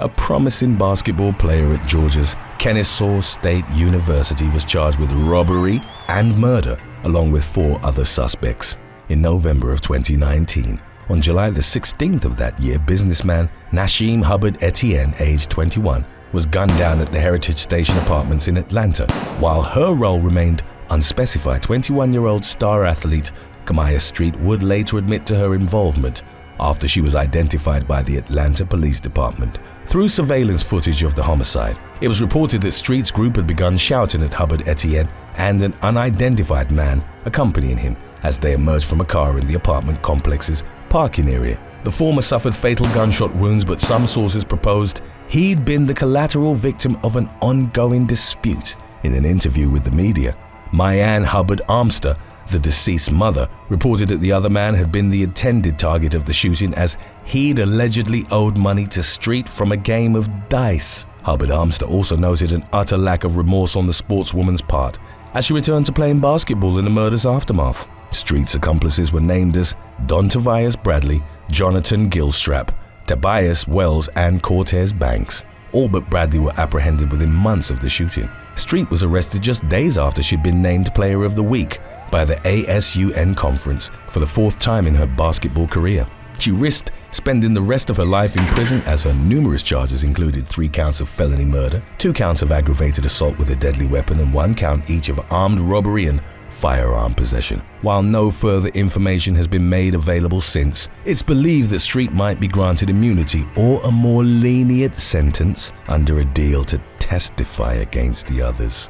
A promising basketball player at Georgia's Kennesaw State University was charged with robbery and murder, along with 4 other suspects, in November of 2019. On July the 16th of that year, businessman Nashim Hubbard Etienne, aged 21, was gunned down at the Heritage Station Apartments in Atlanta. While her role remained unspecified, 21-year-old star athlete Kamaya Street would later admit to her involvement after she was identified by the Atlanta Police Department. Through surveillance footage of the homicide, it was reported that Street's group had begun shouting at Hubbard Etienne and an unidentified man accompanying him as they emerged from a car in the apartment complex's parking area. The former suffered fatal gunshot wounds, but some sources proposed he'd been the collateral victim of an ongoing dispute. In an interview with the media, Mayanne Hubbard Armster, the deceased mother, reported that the other man had been the intended target of the shooting as he'd allegedly owed money to Street from a game of dice. Hubbard Armster also noted an utter lack of remorse on the sportswoman's part as she returned to playing basketball in the murder's aftermath. Street's accomplices were named as Don Tobias Bradley, Jonathan Gilstrap, Tobias Wells, and Cortez Banks. All but Bradley were apprehended within months of the shooting. Street was arrested just days after she'd been named Player of the Week by the ASUN Conference for the 4th time in her basketball career. She risked spending the rest of her life in prison as her numerous charges included 3 counts of felony murder, 2 counts of aggravated assault with a deadly weapon, and 1 count each of armed robbery and firearm possession. While no further information has been made available since, it's believed that Street might be granted immunity or a more lenient sentence under a deal to testify against the others.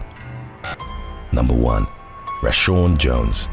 Number 1. Rashawn Jones.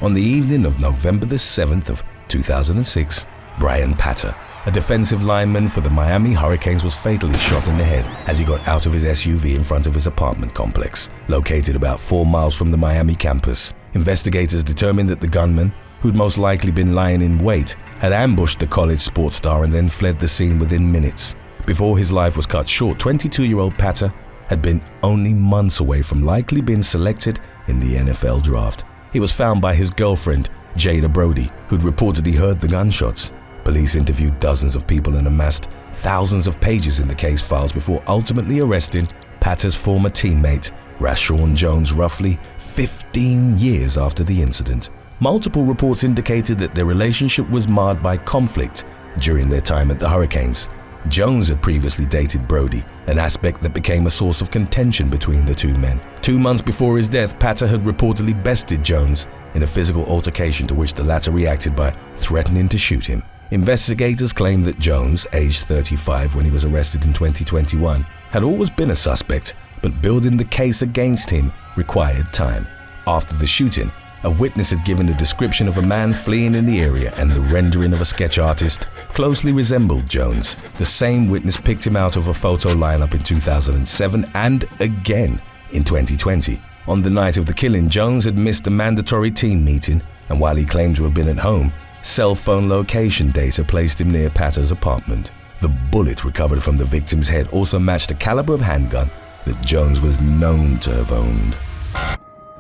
On the evening of November the 7th of 2006, Brian Patter, a defensive lineman for the Miami Hurricanes, was fatally shot in the head as he got out of his SUV in front of his apartment complex, located about 4 miles from the Miami campus. Investigators determined that the gunman, who'd most likely been lying in wait, had ambushed the college sports star and then fled the scene within minutes. Before his life was cut short, 22-year-old Patter had been only months away from likely being selected in the NFL draft. He was found by his girlfriend, Jada Brody, who'd reportedly heard the gunshots. Police interviewed dozens of people and amassed thousands of pages in the case files before ultimately arresting Patter's former teammate, Rashawn Jones, roughly 15 years after the incident. Multiple reports indicated that their relationship was marred by conflict during their time at the Hurricanes. Jones had previously dated Brody, an aspect that became a source of contention between the two men. 2 months before his death, Patter had reportedly bested Jones in a physical altercation to which the latter reacted by threatening to shoot him. Investigators claim that Jones, aged 35 when he was arrested in 2021, had always been a suspect, but building the case against him required time. After the shooting, a witness had given a description of a man fleeing in the area, and the rendering of a sketch artist closely resembled Jones. The same witness picked him out of a photo lineup in 2007 and again in 2020. On the night of the killing, Jones had missed a mandatory team meeting, and while he claimed to have been at home, cell phone location data placed him near Patter's apartment. The bullet recovered from the victim's head also matched the caliber of handgun that Jones was known to have owned.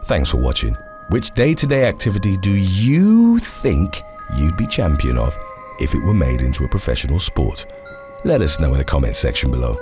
Thanks for watching. Which day-to-day activity do you think you'd be champion of if it were made into a professional sport? Let us know in the comments section below.